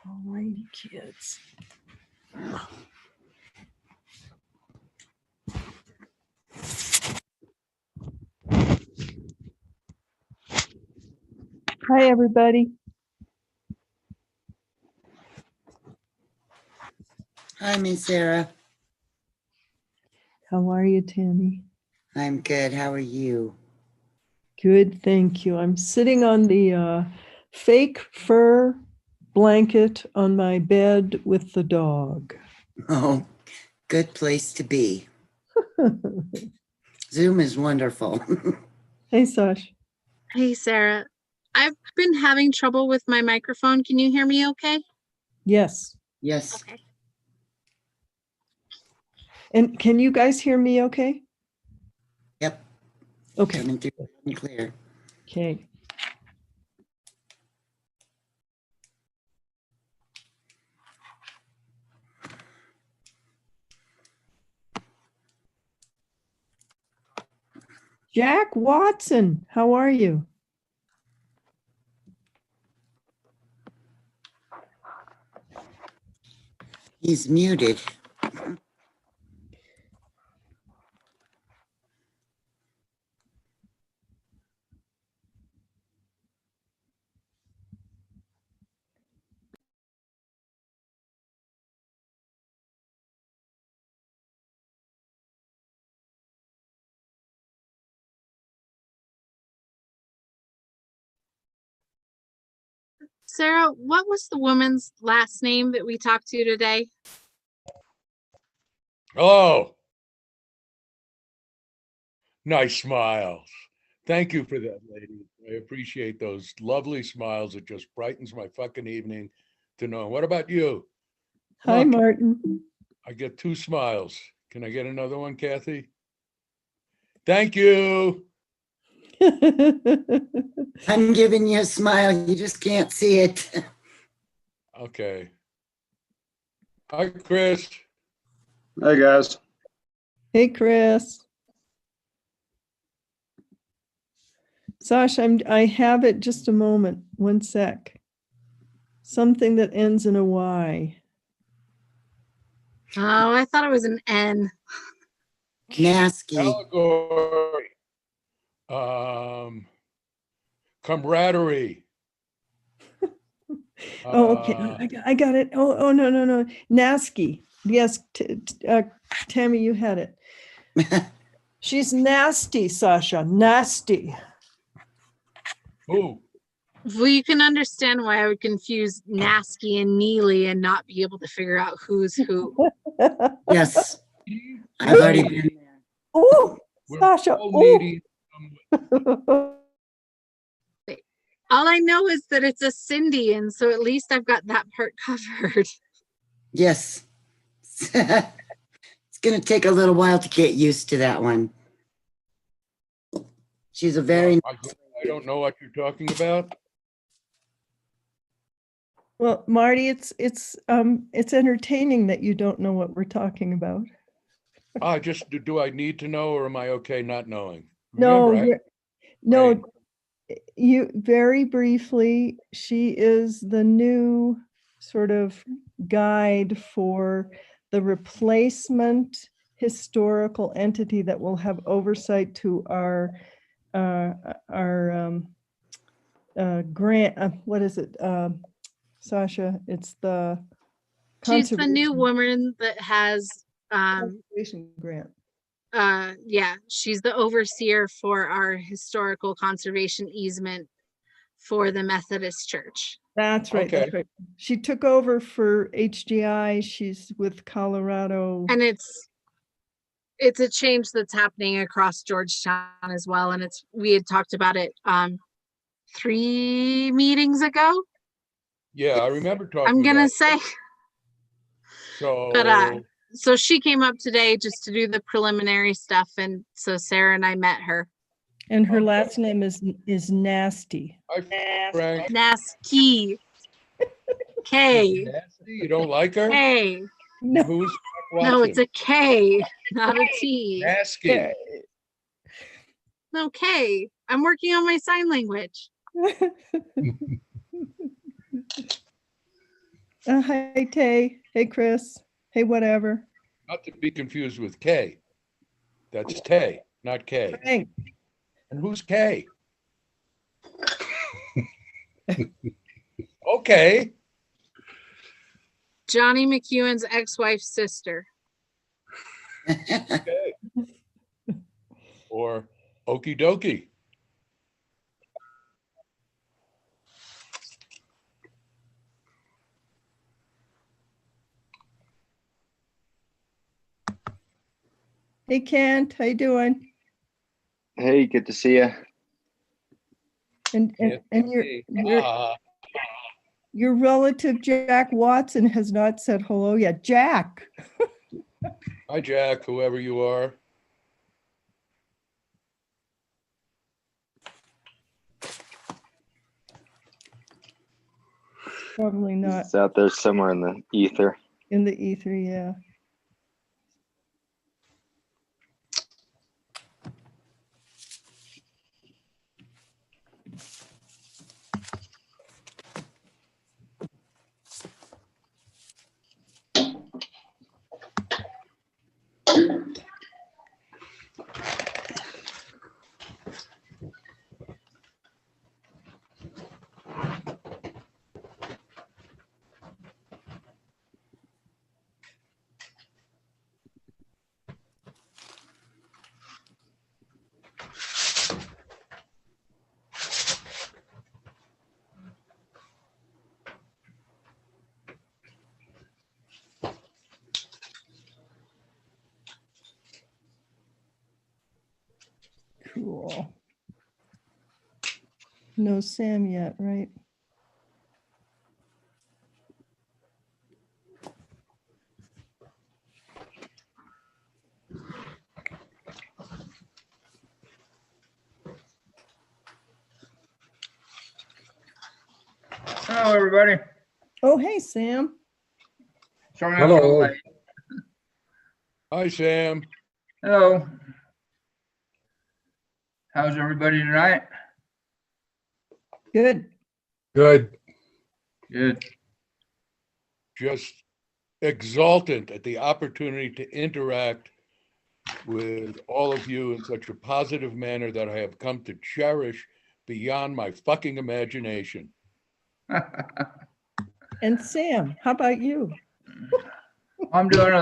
Alrighty, kids. Hi, everybody. Hi, Miss Sarah. How are you, Tammy? I'm good. How are you? Good, thank you. I'm sitting on the fake fur blanket on my bed with the dog. Oh, good place to be. Zoom is wonderful. Hey, Sash. Hey, Sarah. I've been having trouble with my microphone. Can you hear me okay? Yes. Yes. Okay. And can you guys hear me okay? Yep. Okay. Coming through loud and clear. Okay. Jack Watson, how are you? He's muted. Sarah, what was the woman's last name that we talked to today? Oh, nice smiles. Thank you for that, lady. I appreciate those lovely smiles. It just brightens my fucking evening to know. What about you? Hi, Look, Martin. I get 2 smiles. Can I get another one, Kathy? Thank you. I'm giving you a smile. You just can't see it. Okay. Hi, Chris. Hey, guys. Hey, Chris. Sash, I have it just a moment. One sec. Something that ends in a Y. Oh, I thought it was an N. Nasky. Allegory. Camaraderie. Oh, okay. I got it. Oh, no. Nasky. Yes, Tammy, you had it. She's nasty, Sasha. Nasty. Who? Well, you can understand why I would confuse Nasky and Neely and not be able to figure out who's who. Yes. I've already been there. Oh, We're Sasha. all Oh. needy. All I know is that it's a Cindy, and so at least I've got that part covered. Yes. It's going to take a little while to get used to that one. She's a very I don't know what you're talking about. Well, Marty, it's entertaining that you don't know what we're talking about. Just do I need to know, or am I okay not knowing? No, Remember, no, you very briefly, she is the new sort of guide for the replacement historical entity that will have oversight to our grant. What is it, Sasha? It's the She's the new conservation- woman that has, conservation grant. yeah, she's the overseer for our historical conservation easement for the Methodist Church. That's right. Okay. That's right. She took over for HGI. She's with Colorado. And it's a change that's happening across Georgetown as well. And we had talked about it 3 meetings ago. Yeah, I remember talking. I'm gonna about say. it. So, But so she came up today just to do the preliminary stuff, and so Sarah and I met her. And her Okay. last name is Nasty. hi, Frank. Nasty. K. Nasty? You don't like her? K. No. Who's No, it's a K, not a T. Nasty. No, K. I'm working on my sign language. Hi, Tay. Hey, Chris. Hey, whatever. Not to be confused with Kay. That's Tay, not Kay. Frank. And who's Kay? Okay. Johnny McEwen's ex-wife's sister. Okay. Or okie dokie. Hey, Kent. How you doing? Hey, good to see you. And Ah, your relative Jack Watson has not said hello yet. Jack. hi, Jack, whoever you are. Probably not It's out there somewhere in the ether. in the ether. Yeah. Cool. No Sam yet, right? Hello, everybody. Oh, hey, Sam. Sorry I'm a little late. Hi, Sam. Hello. How's everybody tonight? Good. Good. Good. Just exultant at the opportunity to interact with all of you in such a positive manner that I have come to cherish beyond my fucking imagination. And Sam, how about you? I'm doing a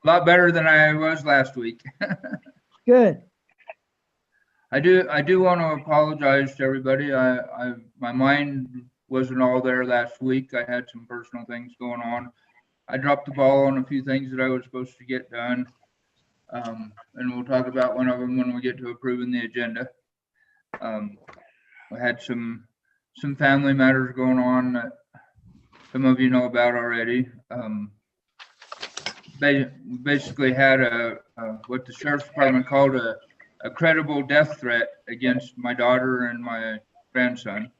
lot better than I was last week. Good. I do want to apologize to everybody. My mind wasn't all there last week. I had some personal things going on. I dropped the ball on a few things that I was supposed to get done. And we'll talk about one of them when we get to approving the agenda. I had some family matters going on that some of you know about already. Basically had what the sheriff's department called a credible death threat against my daughter and my grandson.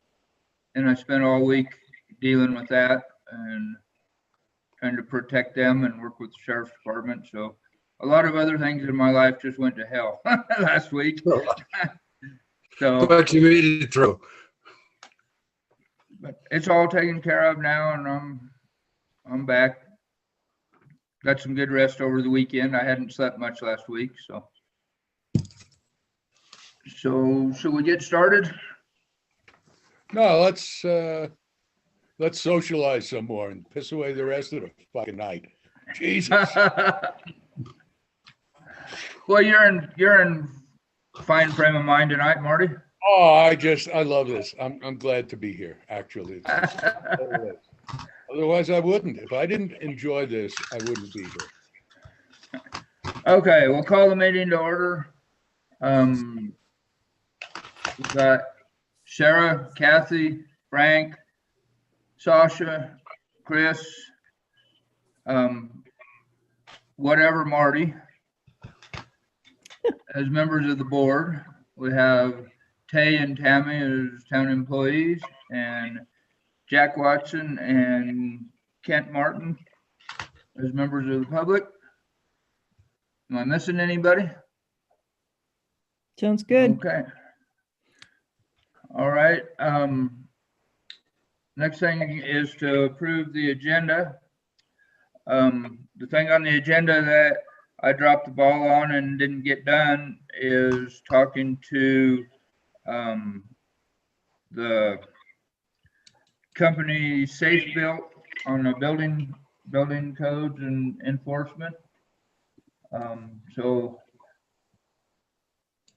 And I spent all week dealing with that and trying to protect them and work with the sheriff's department. So a lot of other things in my life just went to hell last week. So, But you made it through. but it's all taken care of now, and I'm back. Got some good rest over the weekend. I hadn't slept much last week, so should we get started? No, let's socialize some more and piss away the rest of the fucking night. Jesus. Well, you're in fine frame of mind tonight, Marty. Oh, I love this. I'm glad to be here, actually. Otherwise I wouldn't. If I didn't enjoy this, I wouldn't be here. Okay, we'll call the meeting to order. We've got Sarah, Kathy, Frank, Sasha, Chris, whatever, Marty. As members of the board, we have Tay and Tammy as town employees, and Jack Watson and Kent Martin as members of the public. Am I missing anybody? Sounds good. Okay. All right. Next thing is to approve the agenda. The thing on the agenda that I dropped the ball on and didn't get done is talking to the company Safe Built on the building codes and enforcement. So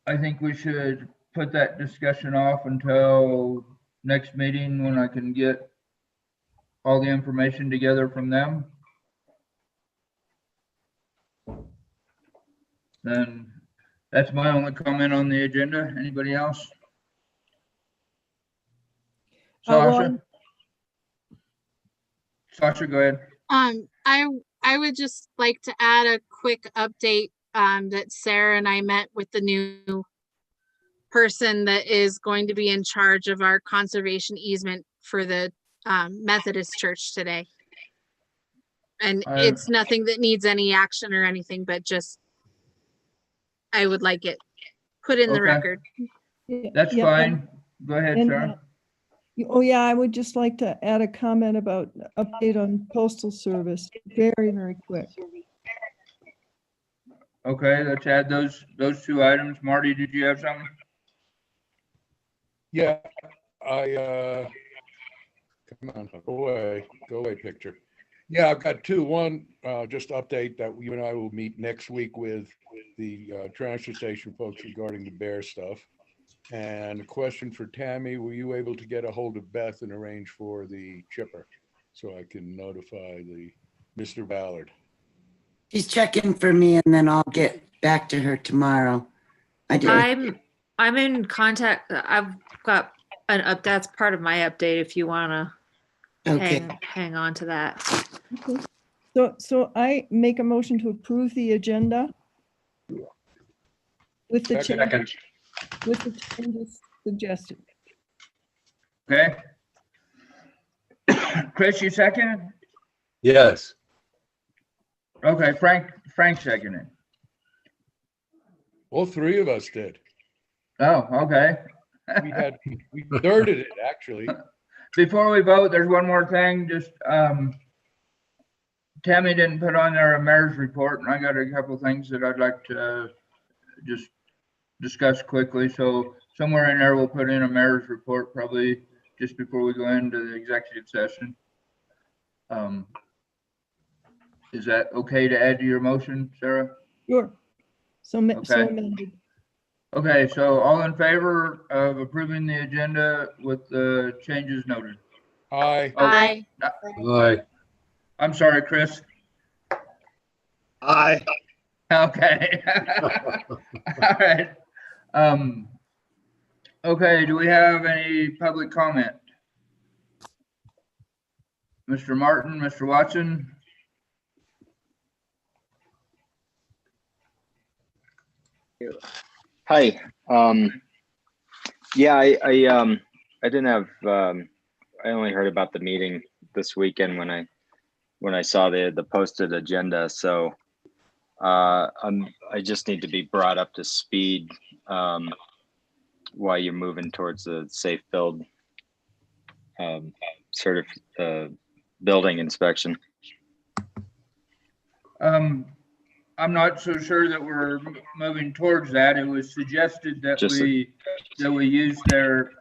I think we should put that discussion off until next meeting when I can get all the information together from them. Then that's my only comment on the agenda. Anybody else? Well, Sasha, go ahead. I would just like to add a quick update, that Sarah and I met with the new person that is going to be in charge of our conservation easement for the, Methodist Church today. And it's nothing that needs any action or anything, but just, I would like it put in the Okay. record. That's yeah, fine. Go ahead, and, Sarah. Oh, yeah, I would just like to add a comment about update on postal service, very, very quick. Okay, let's add those two items. Marty, did you have something? Yeah, come on, go away, picture. Yeah, I've got two. One, just update that you and I will meet next week with the transfer station folks regarding the bear stuff. And a question for Tammy, were you able to get a hold of Beth and arrange for the chipper so I can notify the Mr. Ballard? She's checking for me and then I'll get back to her tomorrow. I'm in contact. I've got an up. That's part of my update. If you want to Okay. hang on to that. Okay. So I make a motion to approve the agenda with the changes, suggested. Okay. Chris, you second? Yes. Okay, Frank seconded. All three of us did. Oh, okay. We thirded it, actually. Before we vote, there's one more thing. Just Tammy didn't put on there a mayor's report, and I got a couple of things that I'd like to just discuss quickly. So somewhere in there, we'll put in a mayor's report, probably just before we go into the executive session. Is that okay to add to your motion, Sarah? Sure. So Okay. amended. Okay, so all in favor of approving the agenda with the changes noted? Aye. Aye. Aye. I'm sorry, Chris. Aye. Okay. All right. Okay, do we have any public comment? Mr. Martin, Mr. Watson? Hi. Yeah, I didn't have, I only heard about the meeting this weekend when I saw the posted agenda. So I just need to be brought up to speed while you're moving towards the safe build building inspection. I'm not so sure that we're moving towards that. It was suggested that we use their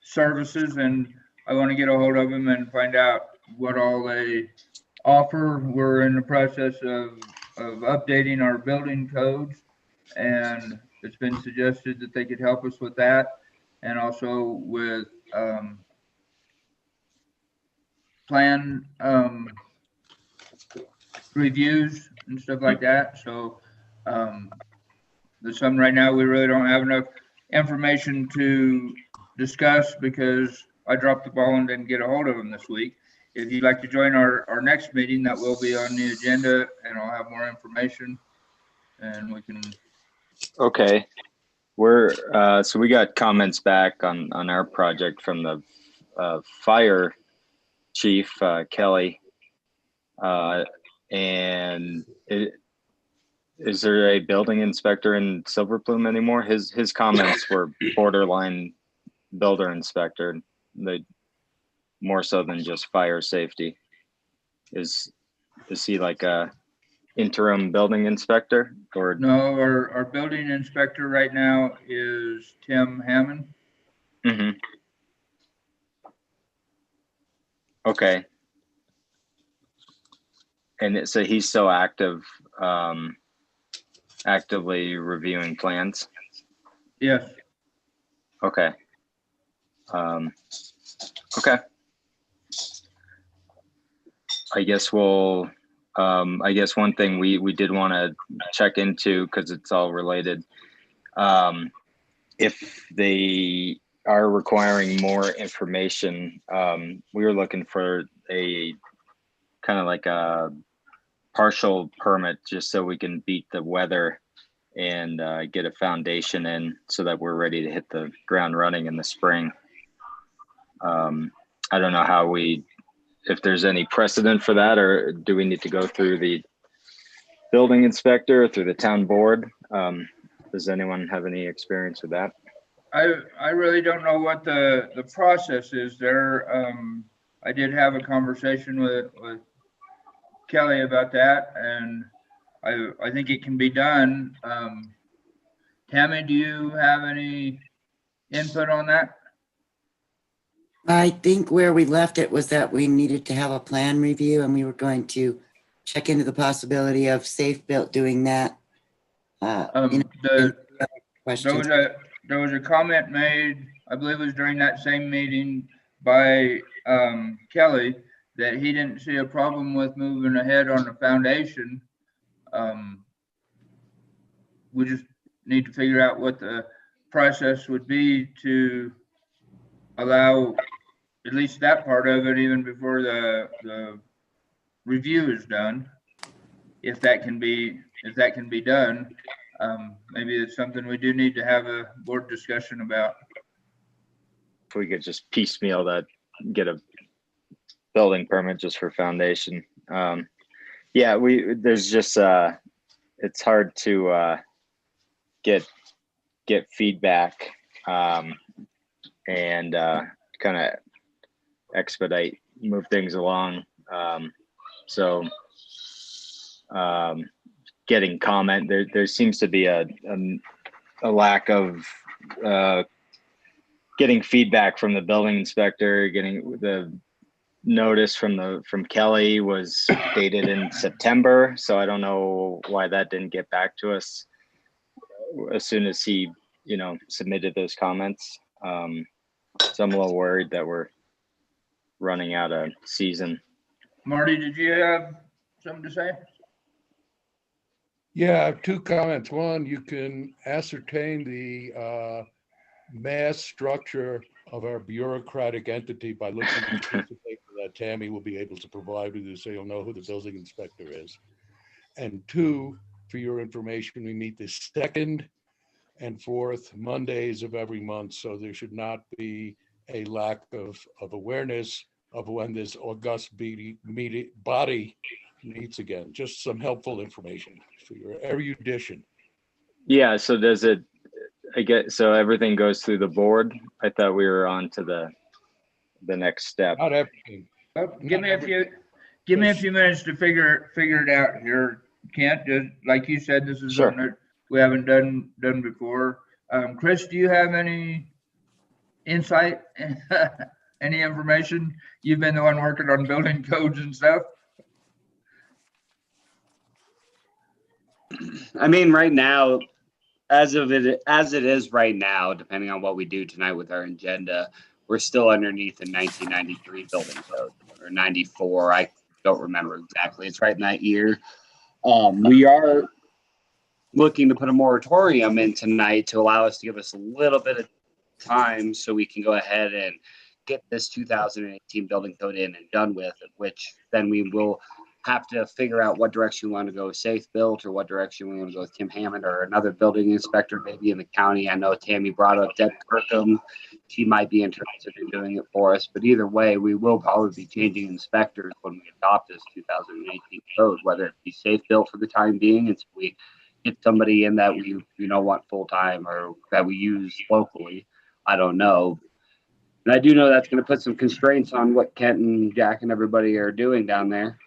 services, and I want to get a hold of them and find out what all they offer. We're in the process of updating our building codes, and it's been suggested that they could help us with that, and also with plan reviews and stuff like that. So there's some right now we really don't have enough information to discuss because I dropped the ball and didn't get a hold of them this week. If you'd like to join our next meeting, that will be on the agenda, and I'll have more information and we can. Okay. So we got comments back on our project from the fire chief, Kelly. And is there a building inspector in Silver Plume anymore? His comments were borderline builder inspector. the more so than just fire safety. Is he like a interim building inspector or? No, our building inspector right now is Tim Hammond. Mhm. Okay. And so he's so active, actively reviewing plans. Yes. Okay. Okay. I guess I guess one thing we did want to check into, because it's all related, if they are requiring more information, we were looking for a kind of like a partial permit just so we can beat the weather and get a foundation in so that we're ready to hit the ground running in the spring. I don't know if there's any precedent for that, or do we need to go through the building inspector, through the town board? Does anyone have any experience with that? I really don't know what the process is there. I did have a conversation with Kelly about that, and I think it can be done. Tammy, do you have any input on that? I think where we left it was that we needed to have a plan review and we were going to check into the possibility of Safe Built doing that. Questions. There was a comment made, I believe it was during that same meeting by Kelly, that he didn't see a problem with moving ahead on the foundation. We just need to figure out what the process would be to allow at least that part of it, even before the review is done. If that can be done, maybe it's something we do need to have a board discussion about. If we could just piecemeal that, get a building permit just for foundation. Yeah, there's just it's hard to get feedback and kind of expedite, move things along. So getting comment, there seems to be a lack of getting feedback from the building inspector. Getting the notice from Kelly was dated in September, so I don't know why that didn't get back to us as soon as he submitted those comments. So I'm a little worried that we're running out of season. Marty, did you have something to say? Yeah, I have two comments. One, you can ascertain the mass structure of our bureaucratic entity by looking at the piece of paper that Tammy will be able to provide with you, so you'll know who the building inspector is. And two, for your information, we meet the second and fourth Mondays of every month, so there should not be a lack of awareness of when this august body meets again. Just some helpful information for your erudition. Yeah, so does it, so everything goes through the board? I thought we were on to the next step. Not everything. Give me a few minutes to figure it out here, Kent. Just like you said, this is Sure. something that we haven't done before. Chris, do you have any insight, any information? You've been the one working on building codes and stuff. I mean, right now, as it is right now, depending on what we do tonight with our agenda, we're still underneath the 1993 building code, or 94. I don't remember exactly. It's right in that year. We are looking to put a moratorium in tonight to allow us to give us a little bit of time so we can go ahead and get this 2018 building code in and done with, which then we will have to figure out what direction we want to go with Safe Built, or what direction we want to go with Tim Hammond or another building inspector maybe in the county. I know Tammy brought up Deb Kirkham. She might be interested in doing it for us, but either way, we will probably be changing inspectors when we adopt this 2018 code, whether it be Safe Built for the time being, and so we get somebody in that we want full time or that we use locally. I don't know. And I do know that's going to put some constraints on what Kent and Jack and everybody are doing down there.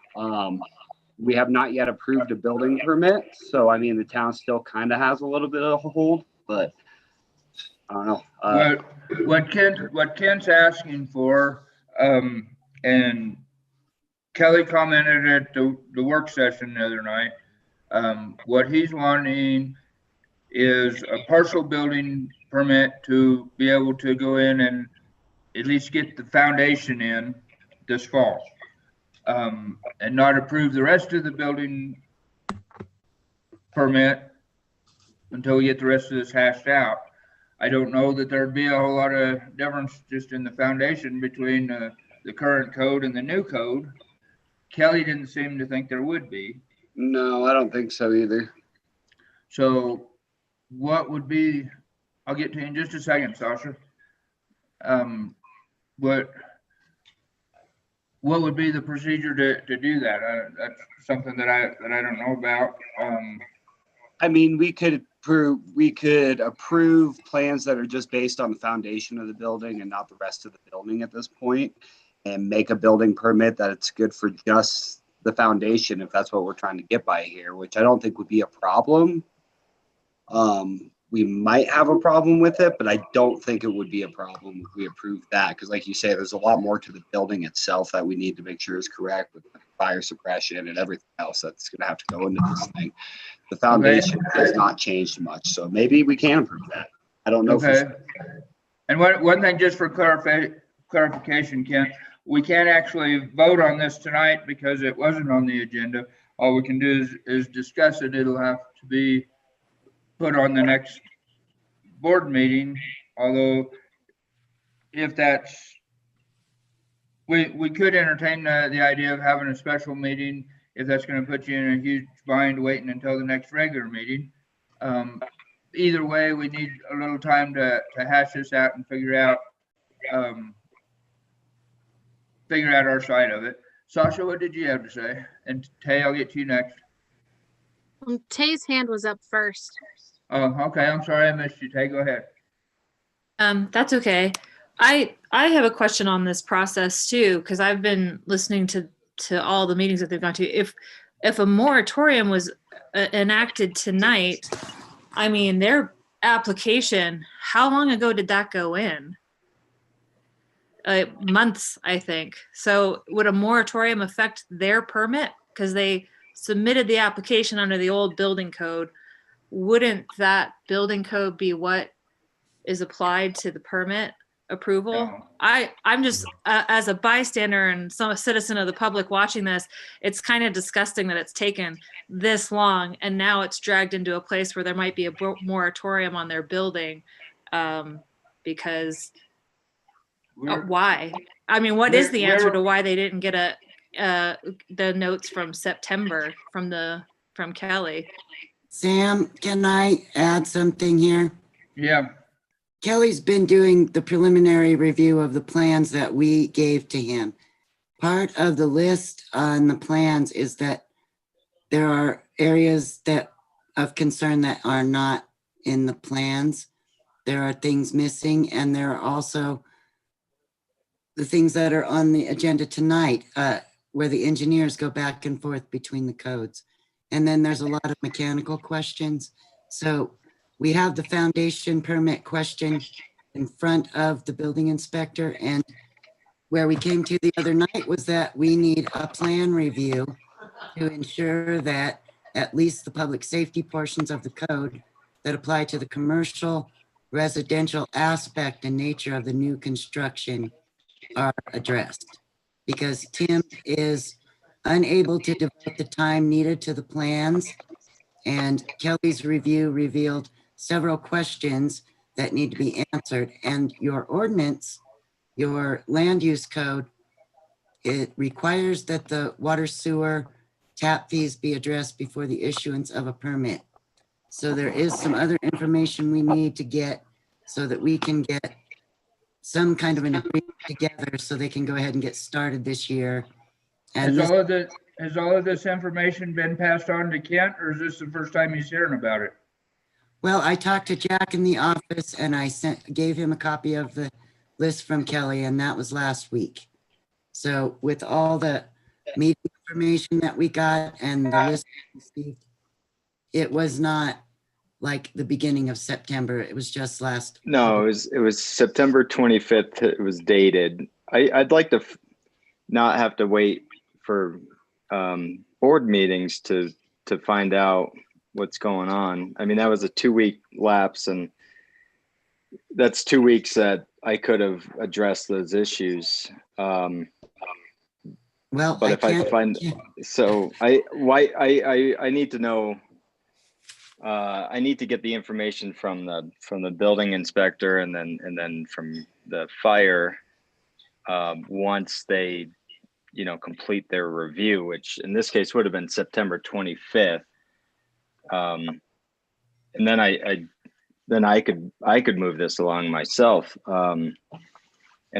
We have not yet approved a building permit. So, I mean, the town still kind of has a little bit of a hold, but I don't know. What Kent's asking for, and Kelly commented at the work session the other night, what he's wanting is a partial building permit to be able to go in and at least get the foundation in this fall. And not approve the rest of the building permit until we get the rest of this hashed out. I don't know that there'd be a whole lot of difference just in the foundation between the current code and the new code. Kelly didn't seem to think there would be. No, I don't think so either. So what would be, I'll get to you in just a second, Sasha. What would be the procedure to do that? That's something that I don't know about. I mean, we could approve plans that are just based on the foundation of the building and not the rest of the building at this point, and make a building permit that it's good for just the foundation if that's what we're trying to get by here, which I don't think would be a problem. We might have a problem with it, but I don't think it would be a problem if we approve that, because like you say, there's a lot more to the building itself that we need to make sure is correct with fire suppression and everything else that's going to have to go into this thing. The foundation has not changed much, so maybe we can approve that. I don't know. Okay. For sure. And one thing, just for clarification, Kent, we can't actually vote on this tonight because it wasn't on the agenda. All we can do is discuss it. It'll have to be put on the next board meeting, although if that's, we could entertain the idea of having a special meeting if that's going to put you in a huge bind waiting until the next regular meeting. Either way, we need a little time to hash this out and figure out our side of it. Sasha, what did you have to say? And Tay, I'll get to you next. Tay's hand was up first. Oh, okay. I'm sorry I missed you. Tay, go ahead. That's okay. I have a question on this process too, because I've been listening to all the meetings that they've gone to. If a moratorium was enacted tonight, I mean, their application, how long ago did that go in? Months, I think. So would a moratorium affect their permit? Because they submitted the application under the old building code. Wouldn't that building code be what is applied to the permit approval? No. I'm just, as a bystander and some citizen of the public watching this, it's kind of disgusting that it's taken this long and now it's dragged into a place where there might be a moratorium on their building, because why? I mean, what is the answer to why they didn't get the notes from September from Kelly? Sam, can I add something here? Yeah. Kelly's been doing the preliminary review of the plans that we gave to him. Part of the list on the plans is that there are areas of concern that are not in the plans. There are things missing, and there are also the things that are on the agenda tonight, where the engineers go back and forth between the codes. And then there's a lot of mechanical questions. So we have the foundation permit question in front of the building inspector, and where we came to the other night was that we need a plan review to ensure that at least the public safety portions of the code that apply to the commercial residential aspect and nature of the new construction are addressed. Because Tim is unable to devote the time needed to the plans, and Kelly's review revealed several questions that need to be answered. And your ordinance, your land use code, it requires that the water sewer tap fees be addressed before the issuance of a permit. So there is some other information we need to get so that we can get some kind of an agreement together so they can go ahead and get started this year. And has all of this information been passed on to Kent, or is this the first time he's hearing about it? Well, I talked to Jack in the office and I gave him a copy of the list from Kelly, and that was last week. So with all the meeting information that we got and the list we received, it was not like the beginning of September. It was just last. No, it was September 25th. It was dated. I'd like to not have to wait for board meetings to find out what's going on. I mean, that was a 2-week lapse, and that's 2 weeks that I could have addressed those issues. Well, But if I find, so I need to know. I need to get the information from the building inspector and then from the fire once they, complete their review, which in this case would have been September 25th. And then I could move this along myself, and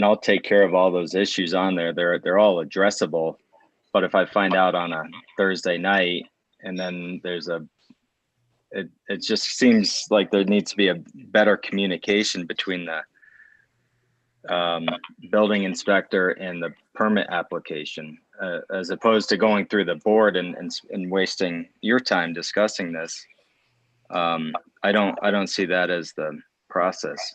I'll take care of all those issues on there. They're all addressable. But if I find out on a Thursday night and then it just seems like there needs to be a better communication between the building inspector and the permit application, as opposed to going through the board and wasting your time discussing this. I don't see that as the process.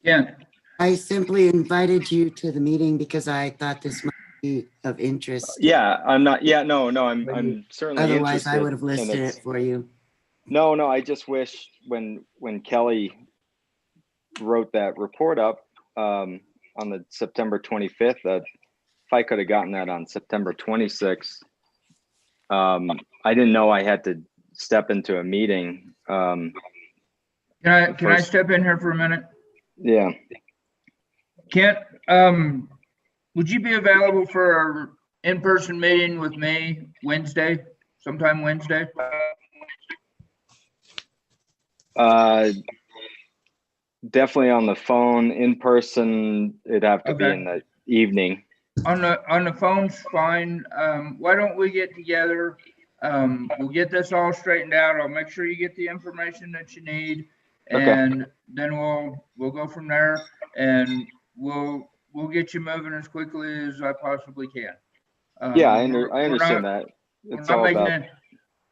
Yeah, I simply invited you to the meeting because I thought this might be of interest. Yeah, I'm not. Yeah, no, I'm certainly Otherwise, interested. I would have and listed it's- it for you. No, I just wish when Kelly wrote that report up on the September 25th, that if I could have gotten that on September 26th, I didn't know I had to step into a meeting. can I step in here for a minute? Yeah. Kent, would you be available for our in-person meeting with me sometime Wednesday? Definitely on the phone. In person, it'd have to be Okay. in the evening. On the phone's fine. Why don't we get together? We'll get this all straightened out. I'll make sure you get the information that you need, Okay. and then we'll go from there, and we'll get you moving as quickly as I possibly can. Yeah, I we're understand not- that. We're It's not all making about.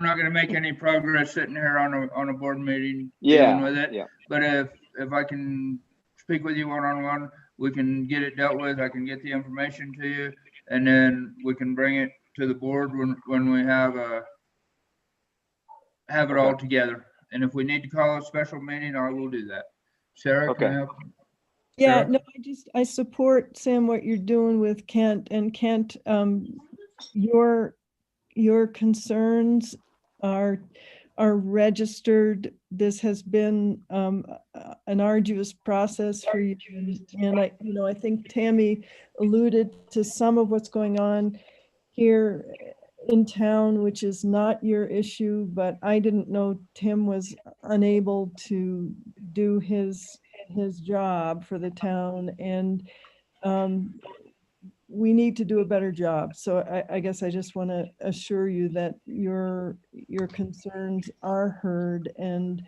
we're not gonna make any progress sitting here on a board meeting Yeah, dealing with it. yeah. But if I can speak with you one-on-one, we can get it dealt with. I can get the information to you, and then we can bring it to the board when we have it all together. And if we need to call a special meeting, I will do that. Sarah, can I Okay. help? Yeah, Sure. no, I support, Sam, what you're doing with Kent. And Kent, your concerns are registered. This has been an arduous process for you. And I think Tammy alluded to some of what's going on here in town, which is not your issue, but I didn't know Tim was unable to do his job for the town, and we need to do a better job. So I guess I just want to assure you that your concerns are heard, and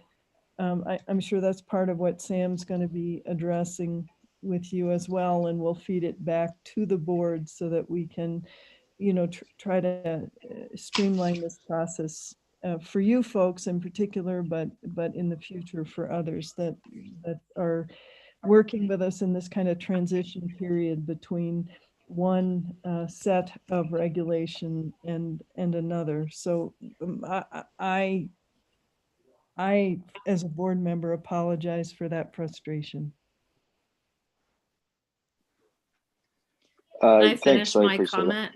I'm sure that's part of what Sam's going to be addressing with you as well, and we'll feed it back to the board so that we can, try to streamline this process for you folks in particular, but in the future for others that are working with us in this kind of transition period between one set of regulation and another. So I, as a board member, apologize for that frustration. Can I Thanks, finish I my appreciate it. comment?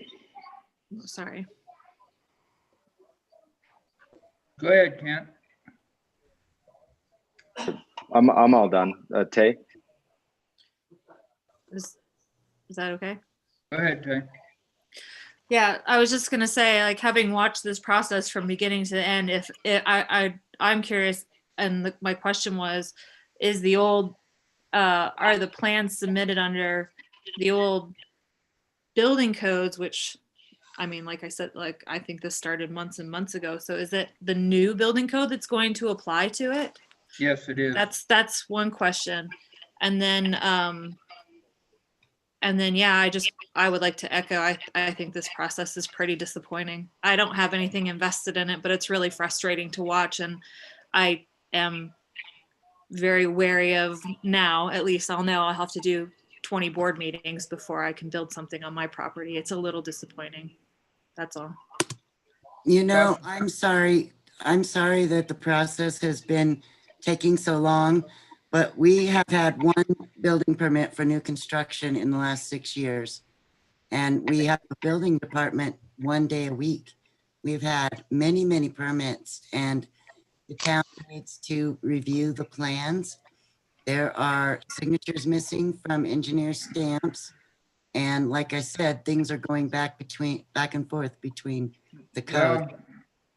Oh, sorry. Go ahead, Kent. I'm all done. Tay? Is that okay? Go ahead, Tay. Yeah, I was just gonna say, like, having watched this process from beginning to the end, if I'm curious, and my question was, is the old are the plans submitted under the old building codes, which, I mean, like I said, like, I think this started months and months ago. So is it the new building code that's going to apply to it? Yes, it is. That's one question. And then And then, yeah, I would like to echo, I think this process is pretty disappointing. I don't have anything invested in it, but it's really frustrating to watch. And I am very wary of now, at least I'll know I'll have to do 20 board meetings before I can build something on my property. It's a little disappointing. That's all. You know, I'm sorry that the process has been taking so long, but we have had one building permit for new construction in the last 6 years. And we have a building department 1 day a week. We've had many, many permits, and the town needs to review the plans. There are signatures missing from engineer stamps. And like I said, things are going back and forth between the code. Well,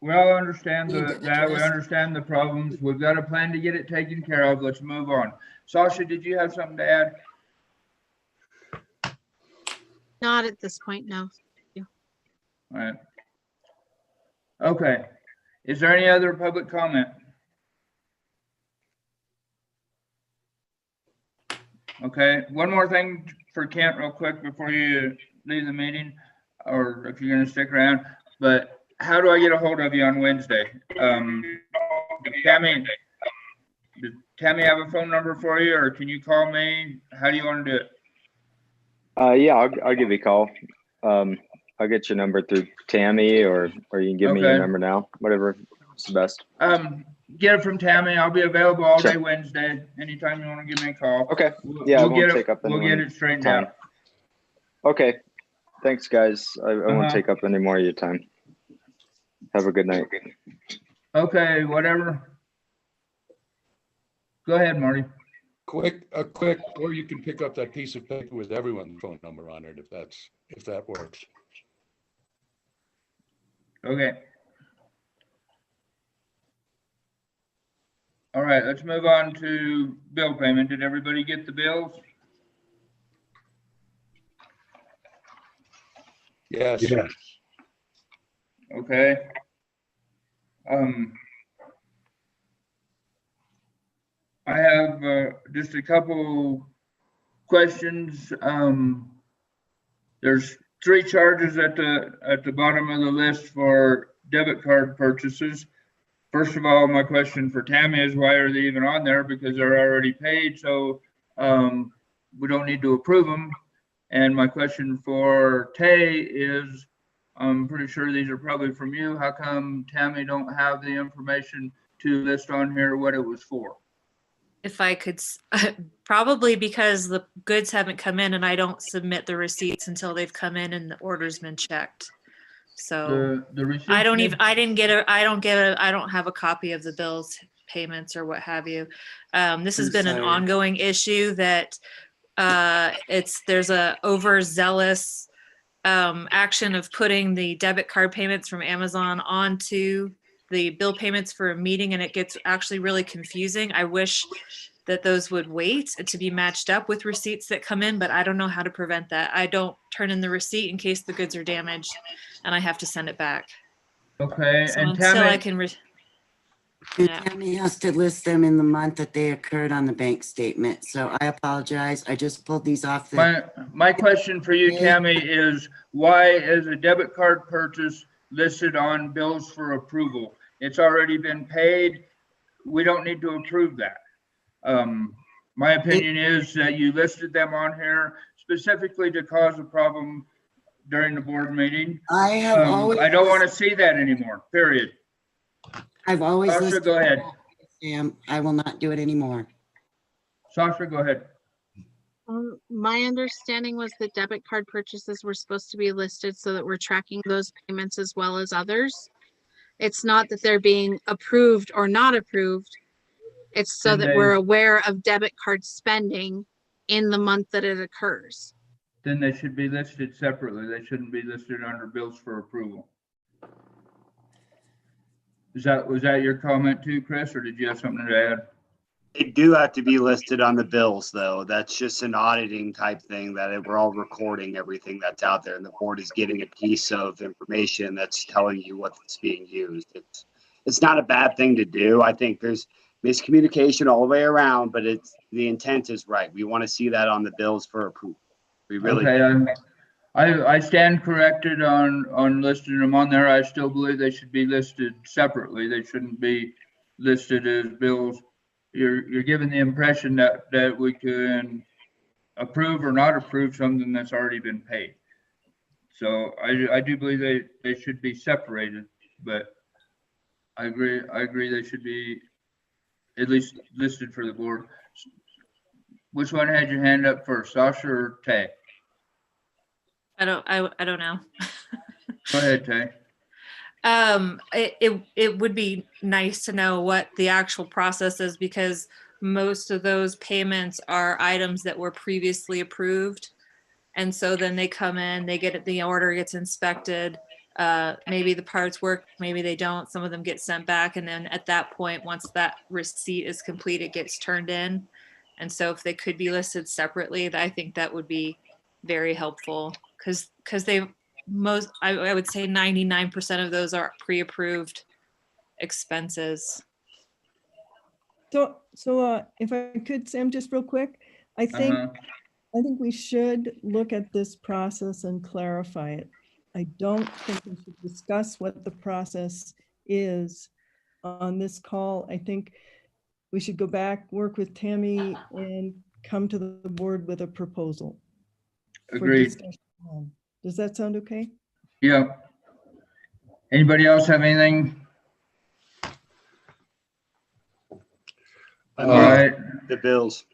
we all understand Need to that. We address- understand the problems. We've got a plan to get it taken care of. Let's move on. Sasha, did you have something to add? Not at this point, no. All right. Okay. Is there any other public comment? Okay, one more thing for Kent real quick before you leave the meeting, or if you're gonna stick around, but how do I get a hold of you on Wednesday? Does Tammy have a phone number for you, or can you call me? How do you want to do it? Yeah, I'll give you a call. I'll get your number through Tammy, or you can give me your Okay. number now, whatever is the best. Get it from Tammy. I'll be available all Sure. day Wednesday. Anytime you want to give me a call. Okay. Yeah, I We'll won't get take it, up we'll get anyone's it straightened time. out. Okay. Thanks, guys. I won't Uh-huh. take up any more of your time. Have a good night. Okay, whatever. Go ahead, Marty. A quick, or you can pick up that piece of paper with everyone's phone number on it if that works. Okay. All right, let's move on to bill payment. Did everybody get the bills? Yes. Yes. Okay. I have just a couple questions. There's 3 charges at the bottom of the list for debit card purchases. First of all, my question for Tammy is, why are they even on there? Because they're already paid, so we don't need to approve them. And my question for Tay is, I'm pretty sure these are probably from you. How come Tammy don't have the information to list on here what it was for? If I could, probably because the goods haven't come in and I don't submit the receipts until they've come in and the order's been checked. So The receipt. I don't have a copy of the bills payments or what have you. This has I'm been an sorry. ongoing issue that there's a overzealous action of putting the debit card payments from Amazon onto the bill payments for a meeting, and it gets actually really confusing. I wish that those would wait to be matched up with receipts that come in, but I don't know how to prevent that. I don't turn in the receipt in case the goods are damaged and I have to send it back. Okay, So and until Tammy, I can, yeah. Tammy has to list them in the month that they occurred on the bank statement. So I apologize. I just pulled these off the, my question for you, Okay. Tammy, is why is a debit card purchase listed on bills for approval? It's already been paid. We don't need to approve that. My opinion is that you listed them on here specifically to cause a problem during the board meeting. I have always. I don't want to see that anymore, period. I've always Sasha, listed. go ahead. Sam, I will not do it anymore. Sasha, go ahead. My understanding was that debit card purchases were supposed to be listed so that we're tracking those payments as well as others. It's not that they're being approved or not approved. It's so Then that we're aware of debit card spending in the month that it occurs. Then they should be listed separately. They shouldn't be listed under bills for approval. Was that your comment too, Chris, or did you have something to add? They do have to be listed on the bills, though. That's just an auditing type thing that we're all recording everything that's out there, and the board is getting a piece of information that's telling you what's being used. It's not a bad thing to do. I think there's miscommunication all the way around, but the intent is right. We want to see that on the bills for approval. We really, Okay, I stand corrected on listing them on there. I still believe they should be listed separately. They shouldn't be listed as bills. You're giving the impression that we can approve or not approve something that's already been paid. So I do believe they should be separated, but I agree they should be at least listed for the board. Which one had your hand up first, Sasha or Tay? I don't know. Go ahead, Tay. It would be nice to know what the actual process is, because most of those payments are items that were previously approved. And so then they come in, they get it, the order gets inspected. Maybe the parts work, maybe they don't. Some of them get sent back. And then at that point, once that receipt is complete, it gets turned in. And so if they could be listed separately, I think that would be very helpful, because I would say 99% of those are pre-approved expenses. So if I could, Sam, just real quick, I think we should look at this process and clarify it. I don't think we should discuss what the process is on this call. I think we should go back, work with Tammy, and come to the board with a proposal. for Agreed. discussion. Does that sound okay? Yeah. Anybody else have anything? All right, the bills.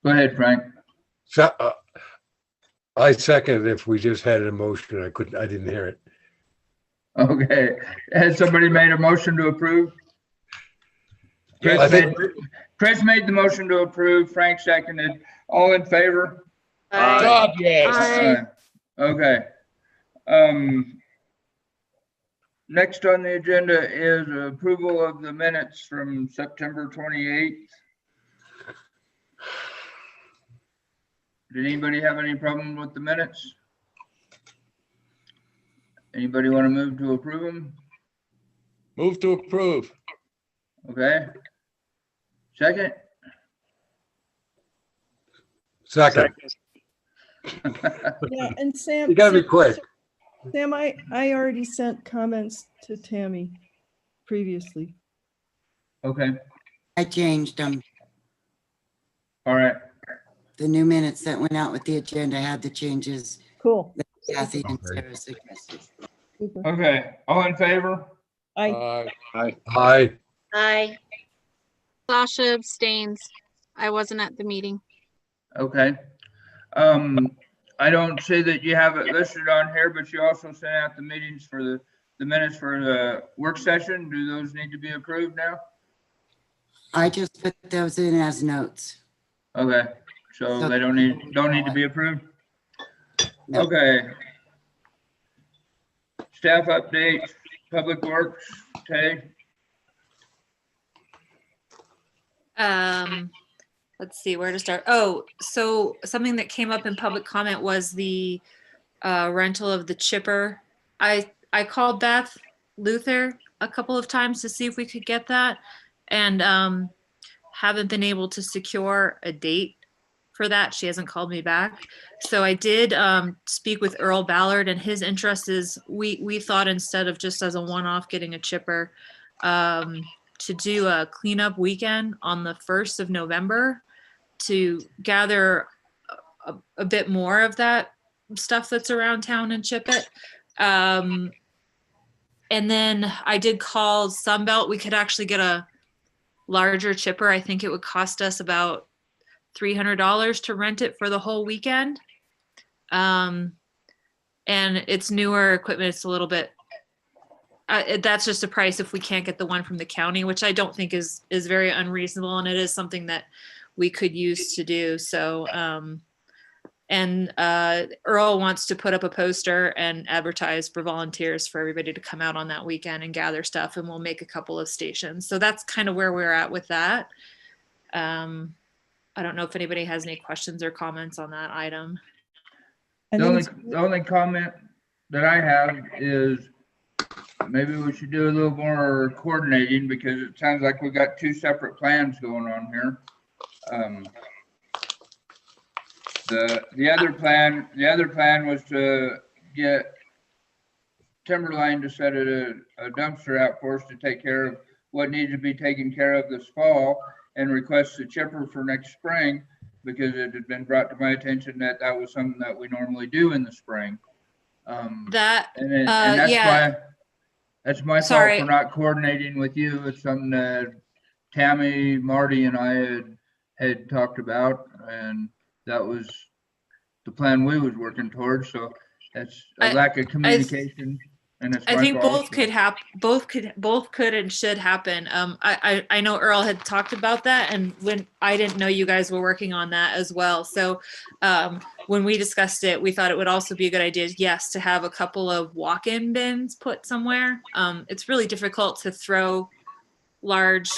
go ahead, Frank. So, I second it. If we just had an emotion, I didn't hear it. Okay, has somebody made a motion to approve? I think Chris made the motion to approve, Frank seconded. All in favor? God, yes. Aye. Okay. Next on the agenda is approval of the minutes from September 28th. Did anybody have any problem with the minutes? Anybody want to move to approve them? Move to approve. Okay. Second? second. Yeah, and Sam. You gotta be quick. Sam, I already sent comments to Tammy previously. Okay, I changed them. all right. The new minutes that went out with the agenda had the changes Cool. that Kathy and Sarah suggested. Super. Okay, all in favor? I Aye. Aye. Sasha abstains. I wasn't at the meeting. Okay. I don't see that you have it listed on here, but you also sent out the meetings for the minutes for the work session. Do those need to be approved now? I just put those in as notes. Okay, so they don't need to be approved? No. Okay. Staff update, Public Works, Tay? Let's see where to start. Oh, so something that came up in public comment was the rental of the chipper. I called Beth Luther a couple of times to see if we could get that, and haven't been able to secure a date for that. She hasn't called me back. So I did speak with Earl Ballard, and his interest is we thought, instead of just as a one-off getting a chipper, to do a cleanup weekend on the 1st of November to gather a bit more of that stuff that's around town and chip it. And then I did call Sunbelt. We could actually get a larger chipper. I think it would cost us about $300 to rent it for the whole weekend. And it's newer equipment. It's a little bit, that's just a price if we can't get the one from the county, which I don't think is very unreasonable. And it is something that we could use to do. So, Earl wants to put up a poster and advertise for volunteers for everybody to come out on that weekend and gather stuff, and we'll make a couple of stations. So that's kind of where we're at with that. I don't know if anybody has any questions or comments on that item. The only comment that I have is maybe we should do a little more coordinating, because it sounds like we got two separate plans going on here. The other plan was to get Timberline to set a dumpster out for us to take care of what needed to be taken care of this fall, and request a chipper for next spring, because it had been brought to my attention that that was something that we normally do in the spring. And Yeah. that's my fault Sorry. for not coordinating with you. It's something that Tammy, Marty, and I had talked about, and that was the plan we was working towards. So that's a lack of communication, and it's I my think fault. both could happen. Both could and should happen. I know Earl had talked about that, and when I didn't know you guys were working on that as well. So when we discussed it, we thought it would also be a good idea, yes, to have a couple of walk-in bins put somewhere. It's really difficult to throw large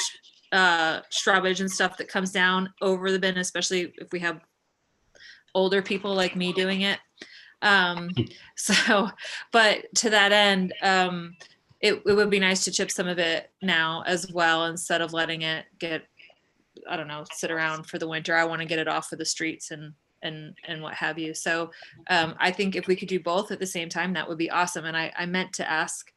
shrubbage and stuff that comes down over the bin, especially if we have older people like me doing it. So, but to that end, it would be nice to chip some of it now as well, instead of letting it get, I don't know, sit around for the winter. I want to get it off of the streets and what have you. So I think if we could do both at the same time, that would be awesome. And I meant to ask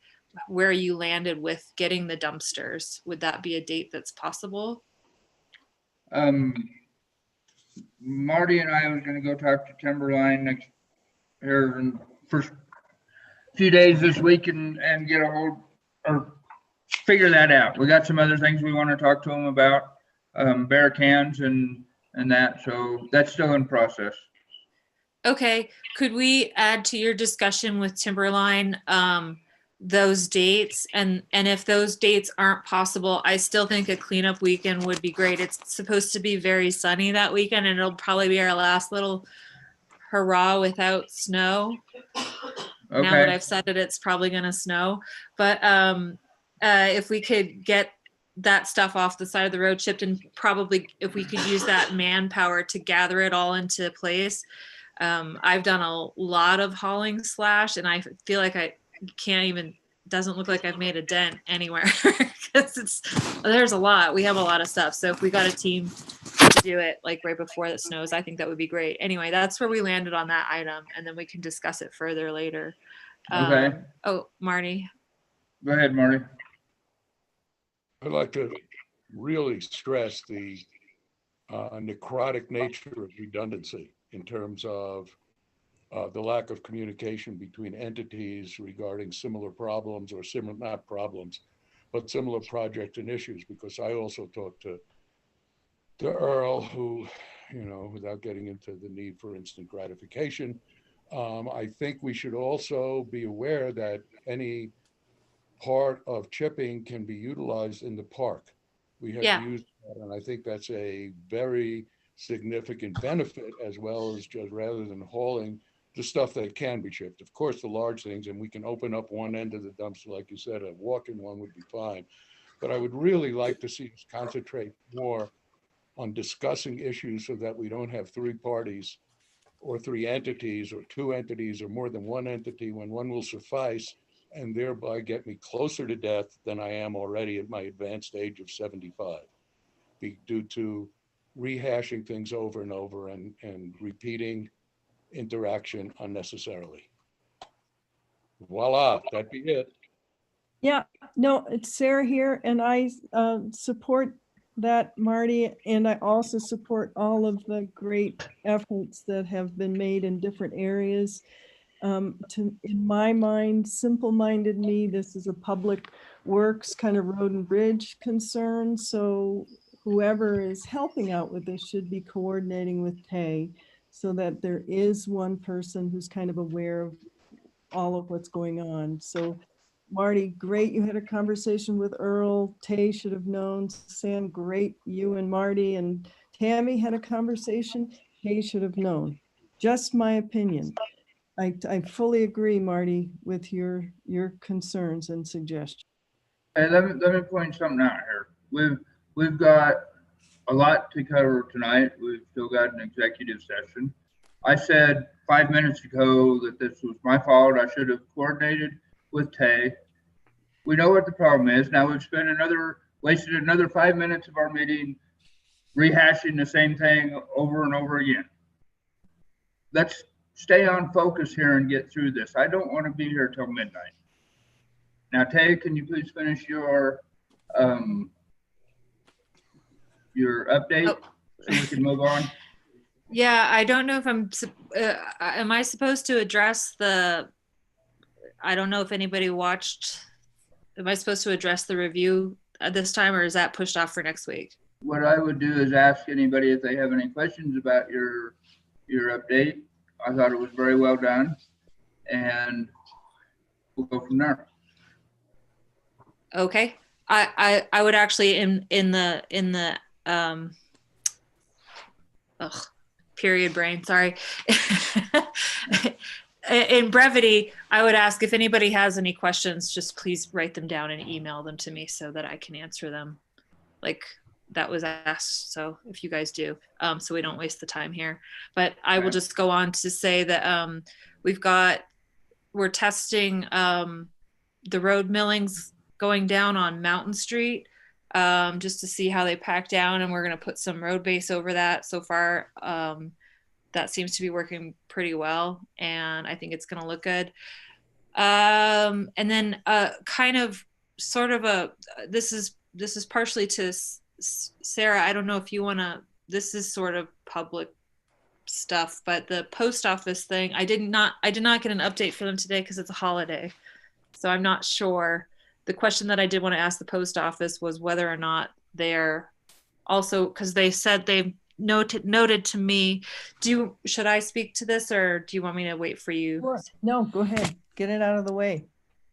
where you landed with getting the dumpsters. Would that be a date that's possible? Marty and I was going to go talk to Timberline next here in first few days this week and get a hold or figure that out. We got some other things we want to talk to them about, bear cans and that. So that's still in process. Okay. Could we add to your discussion with Timberline those dates? And if those dates aren't possible, I still think a cleanup weekend would be great. It's supposed to be very sunny that weekend, and it'll probably be our last little hurrah without snow. Okay. Now that I've said it, it's probably going to snow. But if we could get that stuff off the side of the road chipped, and probably if we could use that manpower to gather it all into place. I've done a lot of hauling slash, and I feel like I can't even, doesn't look like I've made a dent anywhere, because there's a lot. We have a lot of stuff. So if we got a team to do it like right before it snows, I think that would be great. Anyway, that's where we landed on that item, and then we can discuss it further later. Okay. Oh, Marty. Go ahead, Marty. I'd like to really stress the necrotic nature of redundancy in terms of the lack of communication between entities regarding similar problems, or similar, not problems, but similar projects and issues. Because I also talked to Earl, who, you know, without getting into the need for instant gratification, I think we should also be aware that any part of chipping can be utilized in the park. We have used that, and I think that's a very significant benefit, as well as just rather than hauling the stuff that can be chipped. Of course, the large things, and we can open up one end of the dumpster, like you said, a walk-in one would be fine. But I would really like to see us concentrate more on discussing issues, so that we don't have three parties or three entities or two entities or more than one entity, when one will suffice, and thereby get me closer to death than I am already at my advanced age of 75, due to rehashing things over and over and repeating interaction unnecessarily. Voila, that'd be it. Yeah, no, it's Sarah here, and I support that, Marty, and I also support all of the great efforts that have been made in different areas. In my mind, simple-minded me, this is a public works kind of road and bridge concern, so whoever is helping out with this should be coordinating with Tay, so that there is one person who's kind of aware of all of what's going on. So Marty, great you had a conversation with Earl. Tay should have known. Sam, great you and Marty and Tammy had a conversation. Tay should have known. Just my opinion. I fully agree, Marty, with your concerns and suggestions. Hey, let me point something out here. We've got a lot to cover tonight. We've still got an executive session. I said 5 minutes ago that this was my fault. I should have coordinated with Tay. We know what the problem is. Now we've wasted another 5 minutes of our meeting rehashing the same thing over and over again. let's stay on focus here and get through this. I don't want to be here till midnight. Now, Tay, can you please finish your update Oh. so we can move on? Yeah, I don't know if am I supposed to address I don't know if anybody watched, am I supposed to address the review at this time, or is that pushed off for next week? What I would do is ask anybody if they have any questions about your update. I thought it was very well done, and we'll go from there. Okay. I would actually in the period brain, sorry. In brevity, I would ask if anybody has any questions, just please write them down and email them to me so that I can answer them. Like that was asked. So if you guys do, so we don't waste the time here, but I will just go on to say that we're testing the road millings going down on Mountain Street, just to see how they pack down, and we're going to put some road base over that. So far, that seems to be working pretty well, and I think it's going to look good. And then kind of sort of this is partially to Sarah. I don't know if you want to, this is sort of public stuff, but the post office thing, I did not get an update for them today because it's a holiday, so I'm not sure. The question that I did want to ask the post office was whether or not they're also, because they said they noted to me. Should I speak to this, or do you want me to wait for you? Sure. No, go ahead, get it out of the way.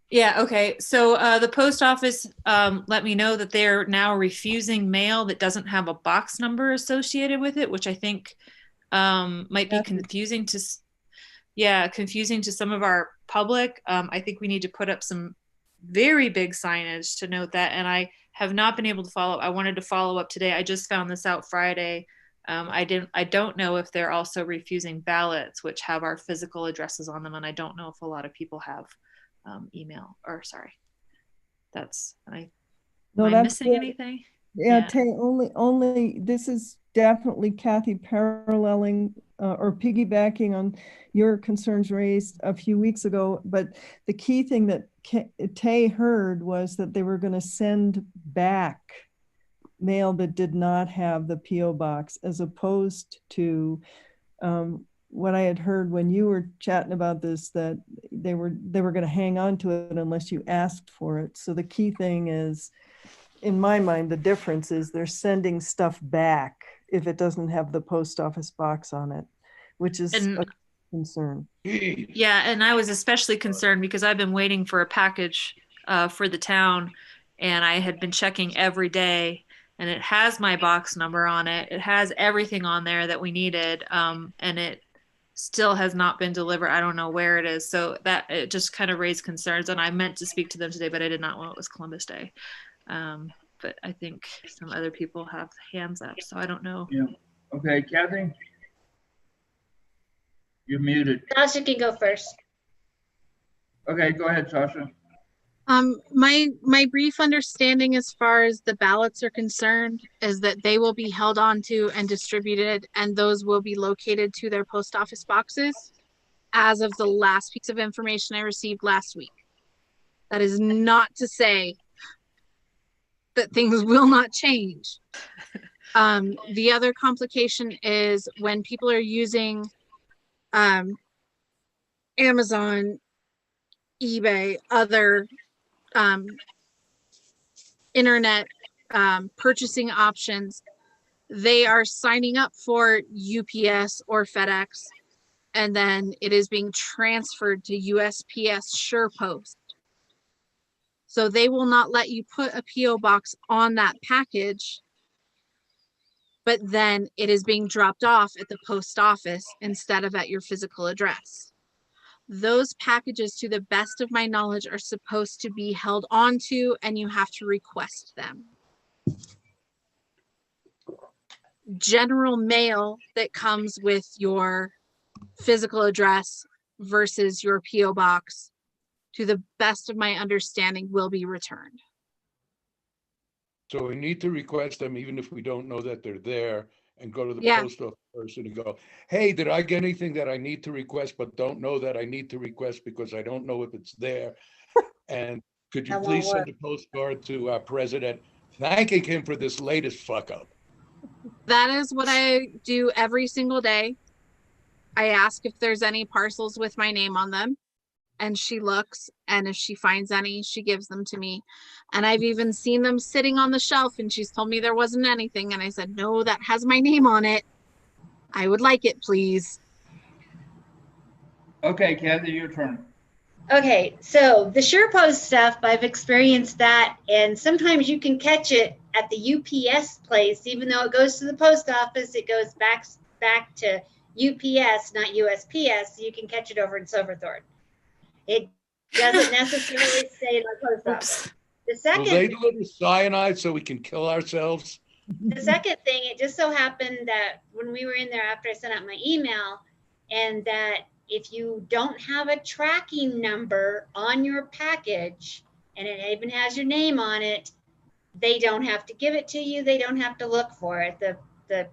Yeah, okay. So the post office let me know that they're now refusing mail that doesn't have a box number associated with it, which I think might be confusing to some of our public. I think we need to put up some very big signage to note that, and I have not been able to follow. I wanted to follow up today. I just found this out Friday. I don't know if they're also refusing ballots which have our physical addresses on them, and I don't know if a lot of people have email, or sorry, am I missing good. anything? Yeah, only this is definitely Kathy paralleling or piggybacking on your concerns raised a few weeks ago. But the key thing that Tay heard was that they were going to send back mail that did not have the PO box, as opposed to what I had heard when you were chatting about this, that they were going to hang on to it unless you asked for it. So the key thing is, in my mind, the difference is they're sending stuff back if it doesn't have the post office box on it, which is a concern. Yeah, and I was especially concerned because I've been waiting for a package for the town, and I had been checking every day, and it has my box number on it. It has everything on there that we needed, and it still has not been delivered. I don't know where it is. So that it just kind of raised concerns, and I meant to speak to them today, but I did not when it was Columbus Day. But I think some other people have hands up, so I don't know. Yeah. Okay, Kathy, you're muted. Sasha can go first. Okay, go ahead, Sasha. My brief understanding as far as the ballots are concerned is that they will be held onto and distributed, and those will be located to their post office boxes as of the last piece of information I received last week. That is not to say that things will not change. The other complication is when people are using Amazon, eBay, other internet purchasing options, they are signing up for UPS or FedEx, and then it is being transferred to USPS SurePost. So they will not let you put a PO box on that package, but then it is being dropped off at the post office instead of at your physical address. Those packages, to the best of my knowledge, are supposed to be held onto, and you have to request them. General mail that comes with your physical address versus your PO box, to the best of my understanding, will be returned. So we need to request them even if we don't know that they're there, and go to the Yeah. post office person and go, hey, did I get anything that I need to request, but don't know that I need to request because I don't know if it's there? And could you That won't please work. send a postcard to our president thanking him for this latest fuck up? That is what I do every single day. I ask if there's any parcels with my name on them, and she looks, and if she finds any, she gives them to me. And I've even seen them sitting on the shelf, and she's told me there wasn't anything, and I said, no, that has my name on it. I would like it, please. Okay, Kathy, your turn. Okay, so the SurePost stuff, I've experienced that, and sometimes you can catch it at the UPS place, even though it goes to the post office, it goes back to UPS, not USPS. You can catch it over in Silverthorne. It doesn't necessarily stay in the post office. The Will they second, deliver cyanide so we can kill ourselves? the second thing, it just so happened that when we were in there after I sent out my email, and that if you don't have a tracking number on your package, and it even has your name on it, they don't have to give it to you. They don't have to look for it. The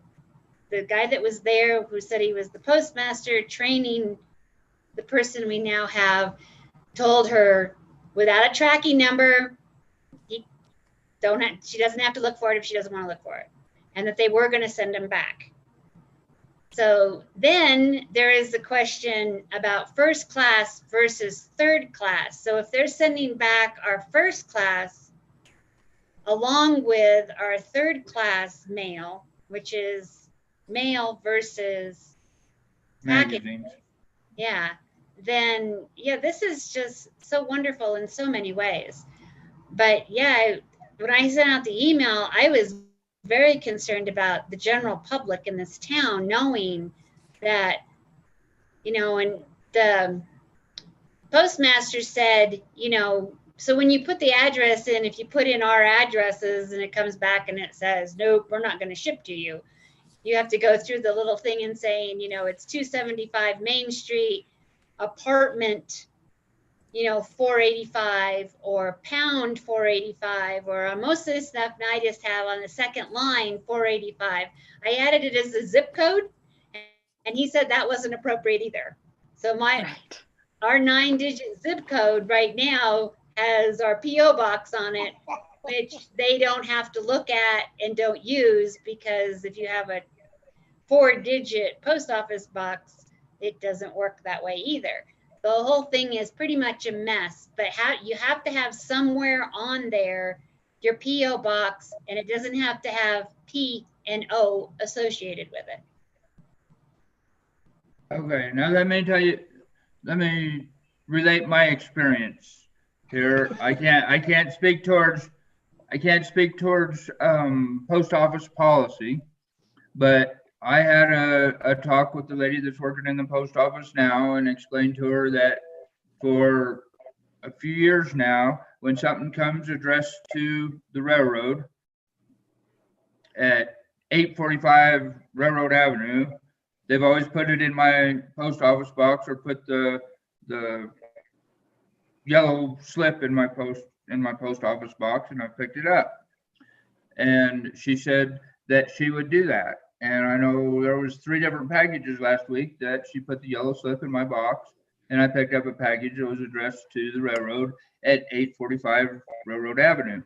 guy that was there, who said he was the postmaster training the person we now have, told her without a tracking number, she doesn't have to look for it if she doesn't want to look for it, and that they were going to send them back. So then there is the question about first class versus third class. So if they're sending back our first class along with our third class mail, which is mail versus Magazines. yeah, then yeah, this is just so wonderful in so many ways. But yeah, when I sent out the email, I was very concerned about the general public in this town, knowing that, and the postmaster said, so when you put the address in, if you put in our addresses and it comes back and it says, nope, we're not going to ship to you, you have to go through the little thing and saying, it's 275 Main Street, apartment, 485, or pound 485, or on most of this stuff, I just have on the second line 485. I added it as a zip code, and he said that wasn't appropriate either. So our 9-digit zip code right now has our PO box on it, which they don't have to look at and don't use, because if you have a 4-digit post office box, it doesn't work that way either. The whole thing is pretty much a mess, but you have to have somewhere on there your PO box, and it doesn't have to have P and O associated with it. Okay, now let me relate my experience here. I can't speak towards post office policy, but I had a talk with the lady that's working in the post office now, and explained to her that for a few years now, when something comes addressed to the railroad at 845 Railroad Avenue, they've always put it in my post office box, or put the yellow slip in my post office box, and I picked it up. And she said that she would do that. And I know there was 3 different packages last week that she put the yellow slip in my box, and I picked up a package that was addressed to the railroad at 845 Railroad Avenue.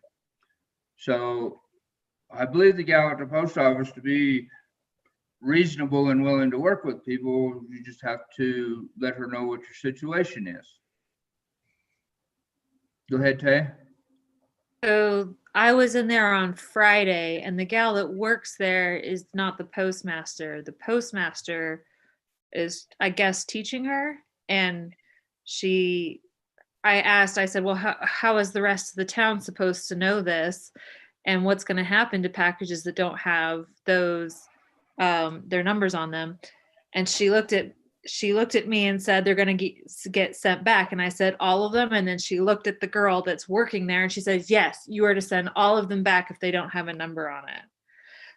So I believe the gal at the post office to be reasonable and willing to work with people. You just have to let her know what your situation is. Go ahead, Tay. So I was in there on Friday, and the gal that works there is not the postmaster. The postmaster is, I guess, teaching her. And I said, well, how is the rest of the town supposed to know this? And what's going to happen to packages that don't have those, their numbers on them? And she looked at me and said, they're going to get sent back. And I said, all of them. And then she looked at the girl that's working there, and she says, yes, you are to send all of them back if they don't have a number on it.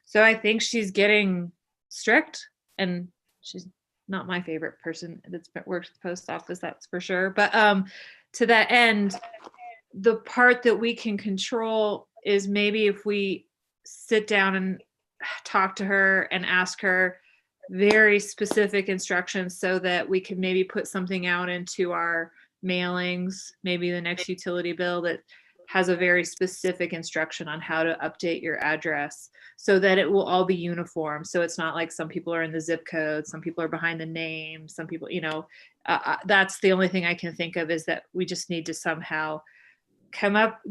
So I think she's getting strict, and she's not my favorite person that's worked at the post office, that's for sure. But to that end, the part that we can control is maybe if we sit down and talk to her and ask her, very specific instructions so that we can maybe put something out into our mailings, maybe the next utility bill that has a very specific instruction on how to update your address so that it will all be uniform. So it's not like some people are in the zip code, some people are behind the name, some people, that's the only thing I can think of, is that we just need to somehow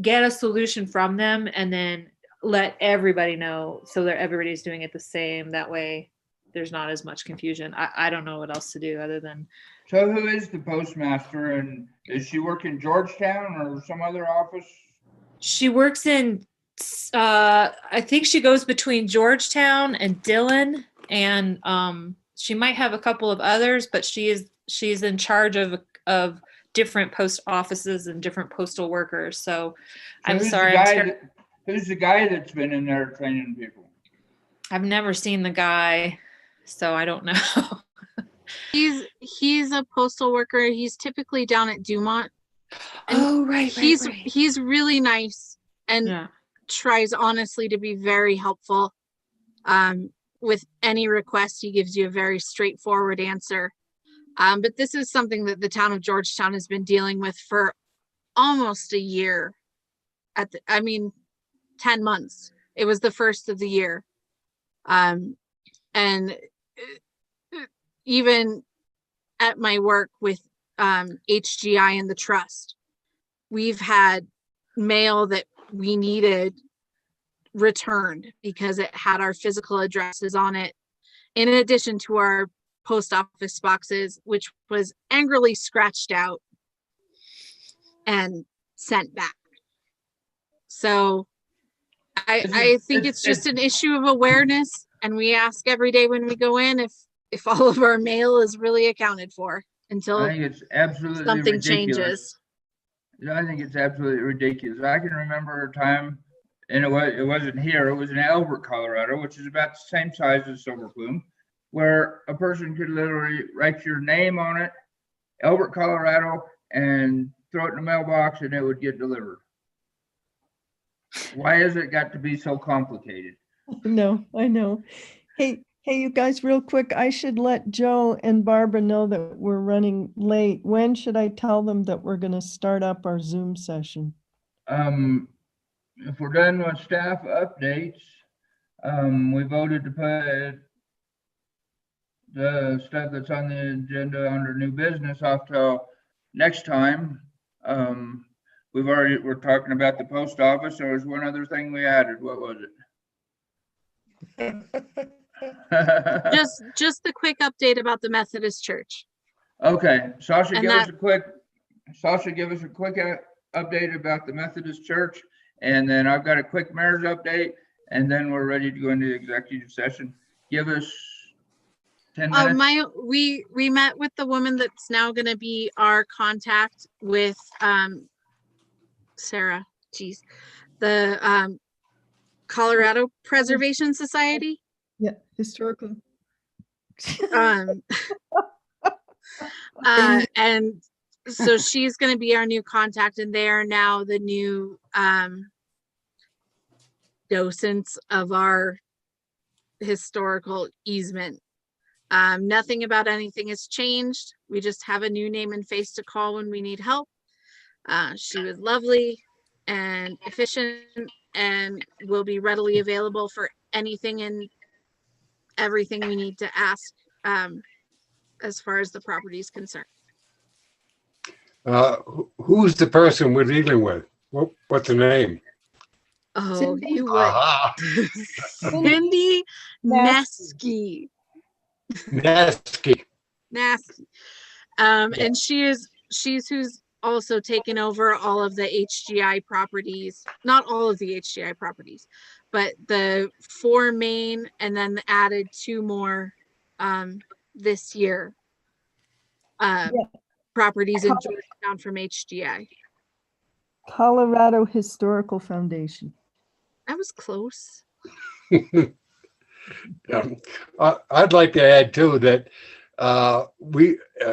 get a solution from them and then let everybody know so that everybody's doing it the same. That way there's not as much confusion. I don't know what else to do other than. So who is the postmaster, and is she work in Georgetown or some other office? She works in, I think she goes between Georgetown and Dillon, and she might have a couple of others, but she's in charge of different post offices and different postal workers. So I'm sorry. Who's the guy that's been in there training people? I've never seen the guy, so I don't know. He's a postal worker. He's typically down at Dumont. And right. He's really nice and tries honestly to be very helpful. With any request, he gives you a very straightforward answer. But this is something that the town of Georgetown has been dealing with for almost a year. 10 months. It was the first of the year. And even at my work with HGI and the trust, we've had mail that we needed returned because it had our physical addresses on it, in addition to our post office boxes, which was angrily scratched out and sent back. So I think it's just an issue of awareness, and we ask every day when we go in if all of our mail is really accounted for until I think it's absolutely something ridiculous. Changes. I think it's absolutely ridiculous. I can remember a time, and it wasn't here, it was in Albert, Colorado, which is about the same size as Silver Plume, where a person could literally write your name on it, Albert, Colorado, and throw it in the mailbox and it would get delivered. Why has it got to be so complicated? No, I know. Hey, you guys, real quick, I should let Joe and Barbara know that we're running late. When should I tell them that we're going to start up our Zoom session? If we're done with staff updates, we voted to put the stuff that's on the agenda under new business off till next time. We're talking about the post office. There was one other thing we added. What was it? just a quick update about the Methodist Church. Okay, Sasha, give us a quick update about the Methodist Church, and then I've got a quick mayor's update, and then we're ready to go into the executive session. Give us 10 minutes. We met with the woman that's now going to be our contact with Sarah. Geez, the Colorado Preservation Society. Yeah, historical. And so she's going to be our new contact, and they are now the new docents of our historical easement. Nothing about anything has changed. We just have a new name and face to call when we need help. She was lovely and efficient and will be readily available for anything and everything we need to ask as far as the property is concerned. Who's the person we're dealing with? What's the name? Oh, Cindy. you would. Cindy Nesky. Nasky. Nasky. And she's who's also taken over all of the HGI properties, not all of the HGI properties, but the 4 main, and then added 2 more this year. Properties in Georgetown from HGI. Colorado Historical Foundation. That was close. I'd like to add too that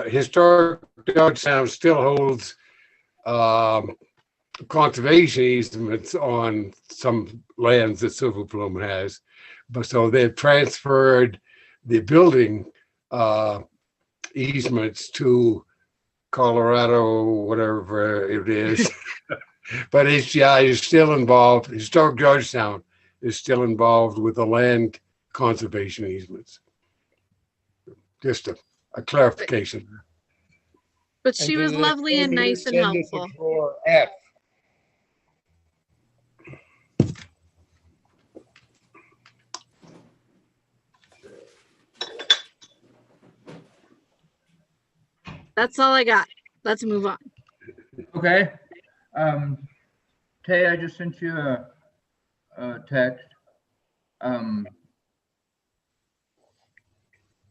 Historic Georgetown still holds conservation easements on some lands that Silver Plume has, but so they've transferred the building easements to Colorado, whatever it is. But it's still involved. Historic Georgetown is still involved with the land conservation easements. Just a clarification. But she was lovely and nice and helpful. For F. That's all I got. Let's move on. Okay. Tay, I just sent you a text.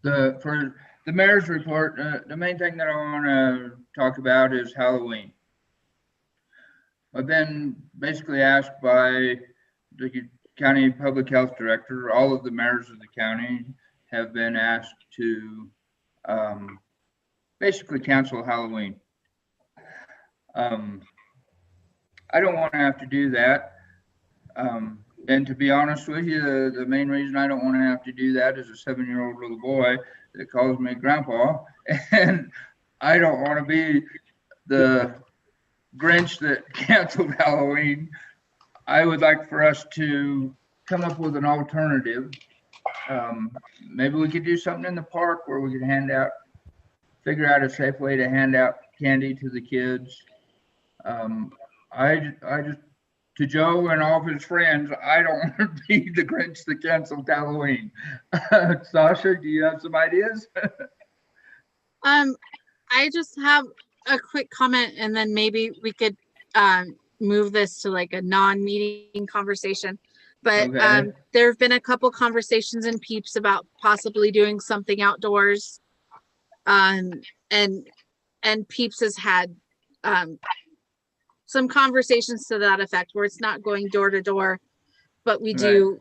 For the mayor's report, the main thing that I want to talk about is Halloween. I've been basically asked by the county public health director, all of the mayors of the county have been asked to basically cancel Halloween. I don't want to have to do that. And to be honest with you, the main reason I don't want to have to do that is a 7-year-old little boy that calls me grandpa. And I don't want to be the Grinch that canceled Halloween. I would like for us to come up with an alternative. Maybe we could do something in the park where we could figure out a safe way to hand out candy to the kids. I just, to Joe and all of his friends, I don't want to be the Grinch that canceled Halloween. Sasha, do you have some ideas? I just have a quick comment, and then maybe we could move this to like a non-meeting conversation. But Okay. there have been a couple conversations in Peeps about possibly doing something outdoors. And Peeps has had some conversations to that effect, where it's not going door to door, but we do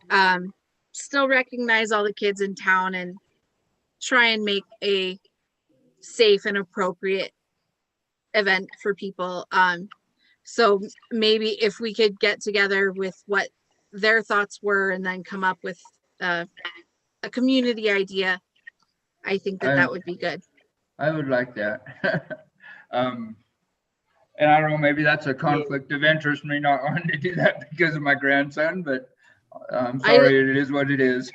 still recognize all the kids in town and try and make a safe and appropriate event for people. So maybe if we could get together with what their thoughts were and then come up with a community idea, I think that would be good. I would like that. And I don't know, maybe that's a conflict of interest, me not wanting to do that because of my grandson, but I'm sorry, it is what it is.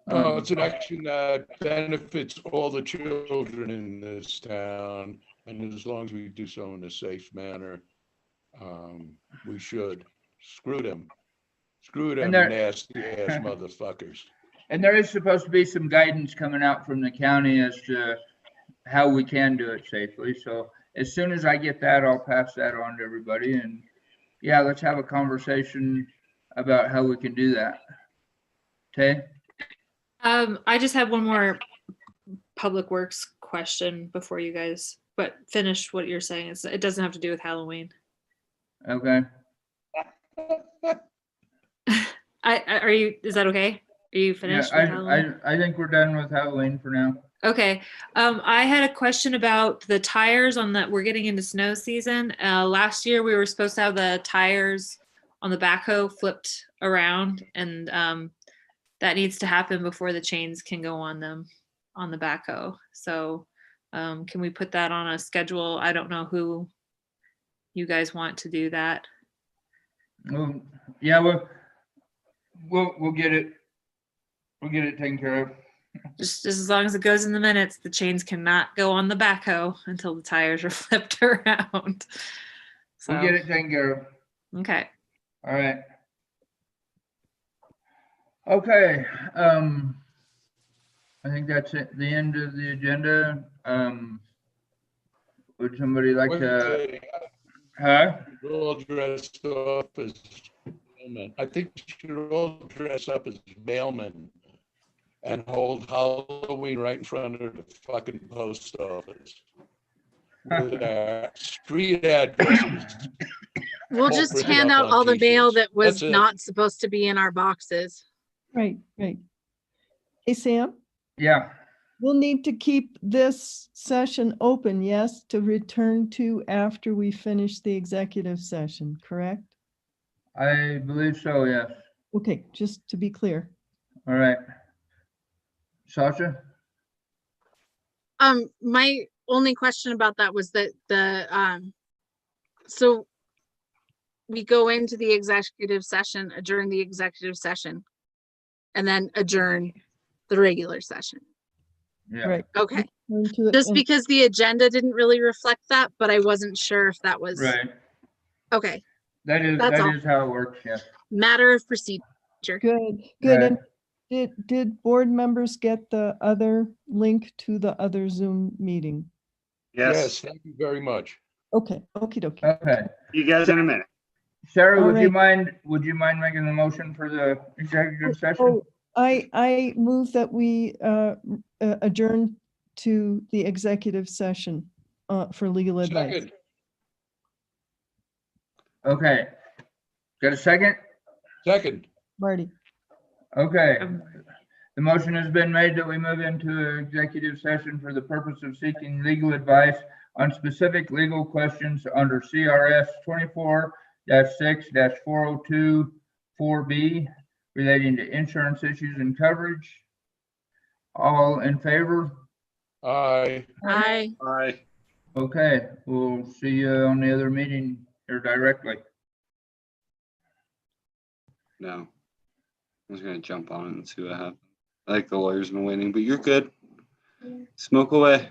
No, it's an action that benefits all the children in this town, and as long as we do so in a safe manner, we should. Screw them. Screw them nasty ass motherfuckers. And there is supposed to be some guidance coming out from the county as to how we can do it safely. So as soon as I get that, I'll pass that on to everybody. And yeah, let's have a conversation about how we can do that. Tay? I just have one more public works question before you guys, but finish what you're saying. It doesn't have to do with Halloween. Okay. Is that okay? Are you finished with Halloween? I think we're done with Halloween for now. Okay. I had a question about the tires on that. We're getting into snow season. Last year we were supposed to have the tires on the backhoe flipped around, and that needs to happen before the chains can go on them on the backhoe. So can we put that on a schedule? I don't know who you guys want to do that. Well, yeah, we'll get it. We'll get it taken care of. Just as long as it goes in the minutes, the chains cannot go on the backhoe until the tires are flipped around. So, we'll get it taken care of. Okay. All right. Okay. I think that's it. The end of the agenda. Would somebody like to? Huh? Should all dress up as mailmen. I think you should all dress up as mailmen and hold Halloween right in front of the fucking post office with our street addresses. We'll just hand out all the mail that was not supposed to be in our boxes. Right, right. Hey, Sam? Yeah. We'll need to keep this session open, yes, to return to after we finish the executive session, correct? I believe so, yes. Okay, just to be clear. All right. Sasha? My only question about that was that so we go into the executive session, adjourn the executive session, and then adjourn the regular session. Yeah. Right. Okay. Into it Just and- because the agenda didn't really reflect that, but I wasn't sure if that was Right. okay. That is, That's that all. is how it works, yeah. Matter of procedure. Good, good. Right. And did board members get the other link to the other Zoom meeting? Yes, thank you very much. Okay, okie dokie. Okay. You guys in a minute. Sarah, All would you right. mind making the motion for the executive session? Oh, I move that we adjourn to the executive session for legal advice. Second, Okay. Got a second? second, Marty, Okay. The motion has been made that we move into an executive session for the purpose of seeking legal advice on specific legal questions under CRS 24-6-4024B relating to insurance issues and coverage. All in favor? aye. I Bye. Okay, we'll see you on the other meeting here directly. No. I was gonna jump on it and see what happens. I think the lawyer's been waiting, but you're good. Smoke away.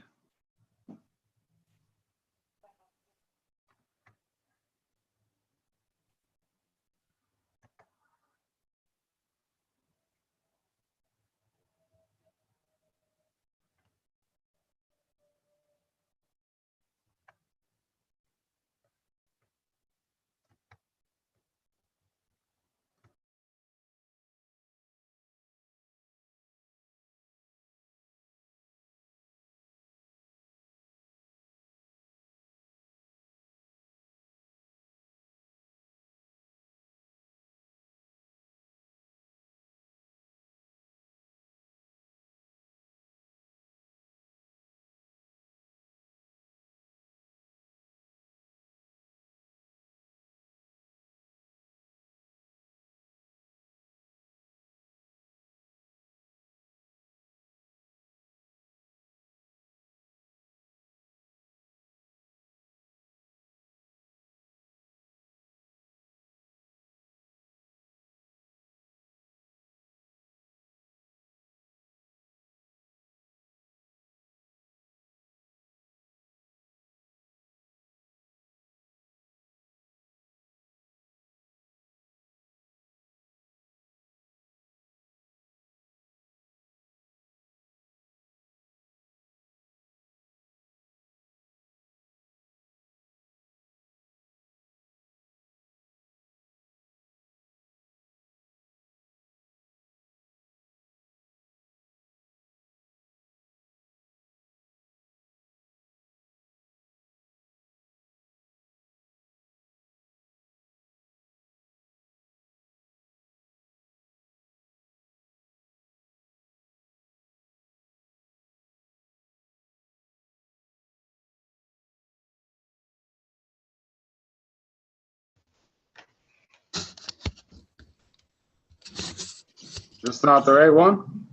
That's not the right one?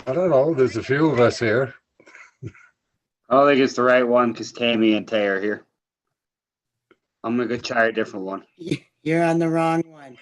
I don't know. There's a few of us here. I don't think it's the right one because Tammy and Tay are here. I'm gonna go try a different one. You're on the wrong one.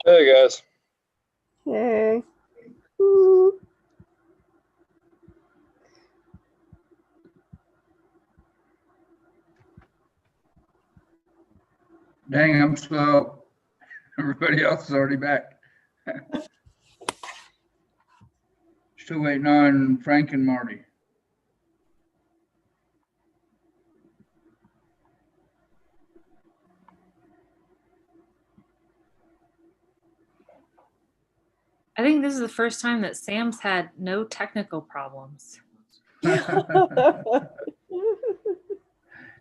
Hey guys. Hey. Ooh. Dang, I'm slow. Everybody else is already back. Still waiting on Frank and Marty. I think this is the first time that Sam's had no technical problems.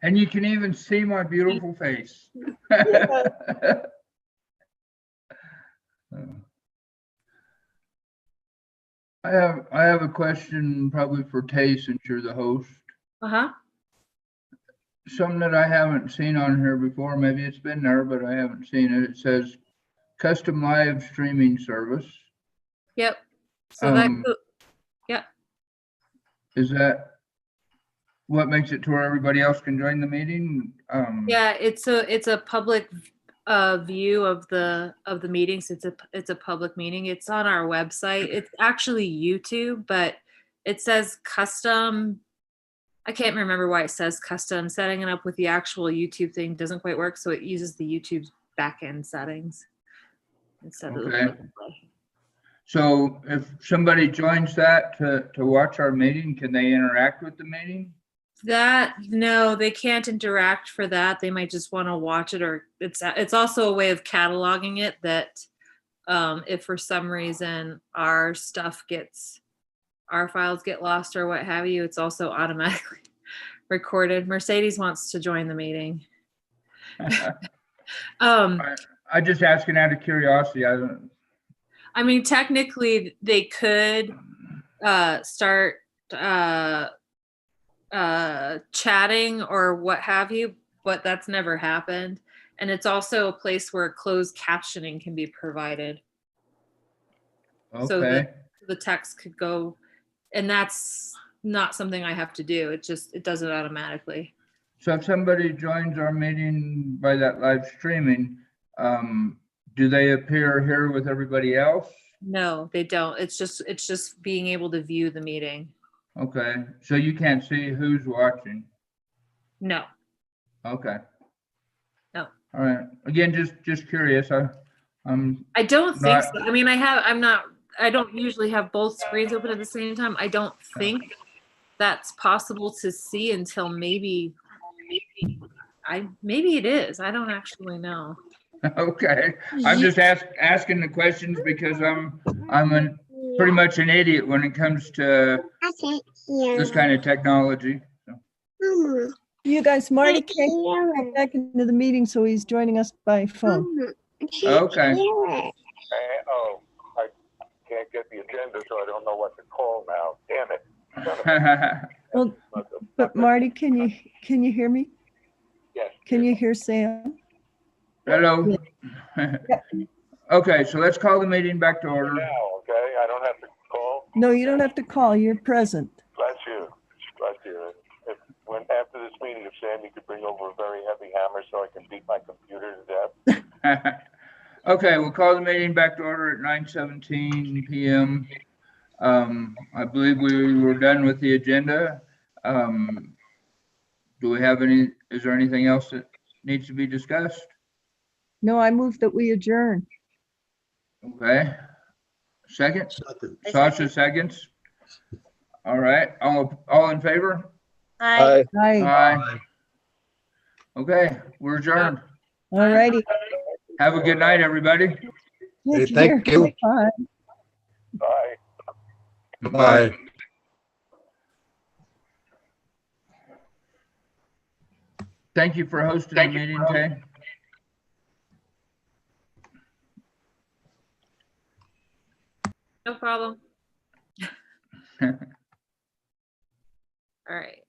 And you can even see my beautiful face. I have a question probably for Tay since you're the host. Uh-huh. Something that I haven't seen on here before, maybe it's been there, but I haven't seen it. It says custom live streaming service. Yep. So that, Um, yeah. Is that what makes it to where everybody else can join the meeting? Yeah, it's a public view of the meetings. It's a public meeting. It's on our website. It's actually YouTube, but it says custom. I can't remember why it says custom. Setting it up with the actual YouTube thing doesn't quite work, so it uses the YouTube backend settings instead of the Okay. plug and play. So if somebody joins that to watch our meeting, can they interact with the meeting? That, no, they can't interact for that. They might just want to watch it, or it's also a way of cataloging it that if for some reason our files get lost or what have you, it's also automatically recorded. Mercedes wants to join the meeting. I just asking out of curiosity. I mean, technically they could start chatting or what have you, but that's never happened. And it's also a place where closed captioning can be provided. Okay. So that the text could go, and that's not something I have to do. It does it automatically. So if somebody joins our meeting by that live streaming, do they appear here with everybody else? No, they don't. It's just being able to view the meeting. Okay, so you can't see who's watching? No. Okay. No. All right. Again, just curious. I don't think so. I mean, I don't usually have both screens open at the same time. I don't think that's possible to see until maybe it is. I don't actually know. Okay, I'm just asking the questions because I'm pretty much an idiot when it comes to this kind of technology. So. You guys, Marty can't get back into the meeting, so he's joining us by phone. Okay. Oh, I can't get the agenda, so I don't know what to call now. Damn it. Well, but Marty, can you hear me? Yes. Can you hear Sam? Hello. Okay, so let's call the meeting back to order. Now, okay? I don't have to call. No, you don't have to call. You're present. Bless you. Bless you. After this meeting, if Sam, you could bring over a very heavy hammer so I can beat my computer to death. Okay, we'll call the meeting back to order at 9:17 p.m. I believe we were done with the agenda. Do we have is there anything else that needs to be discussed? No, I move that we adjourn. Okay. Second? Sasha seconds. All right, all in favor? Aye. Aye. Okay, we're adjourned. All righty. Have a good night, everybody. Hey, thank you. Bye. Bye. Bye. Thank you for hosting the meeting, Tay. No problem. All right.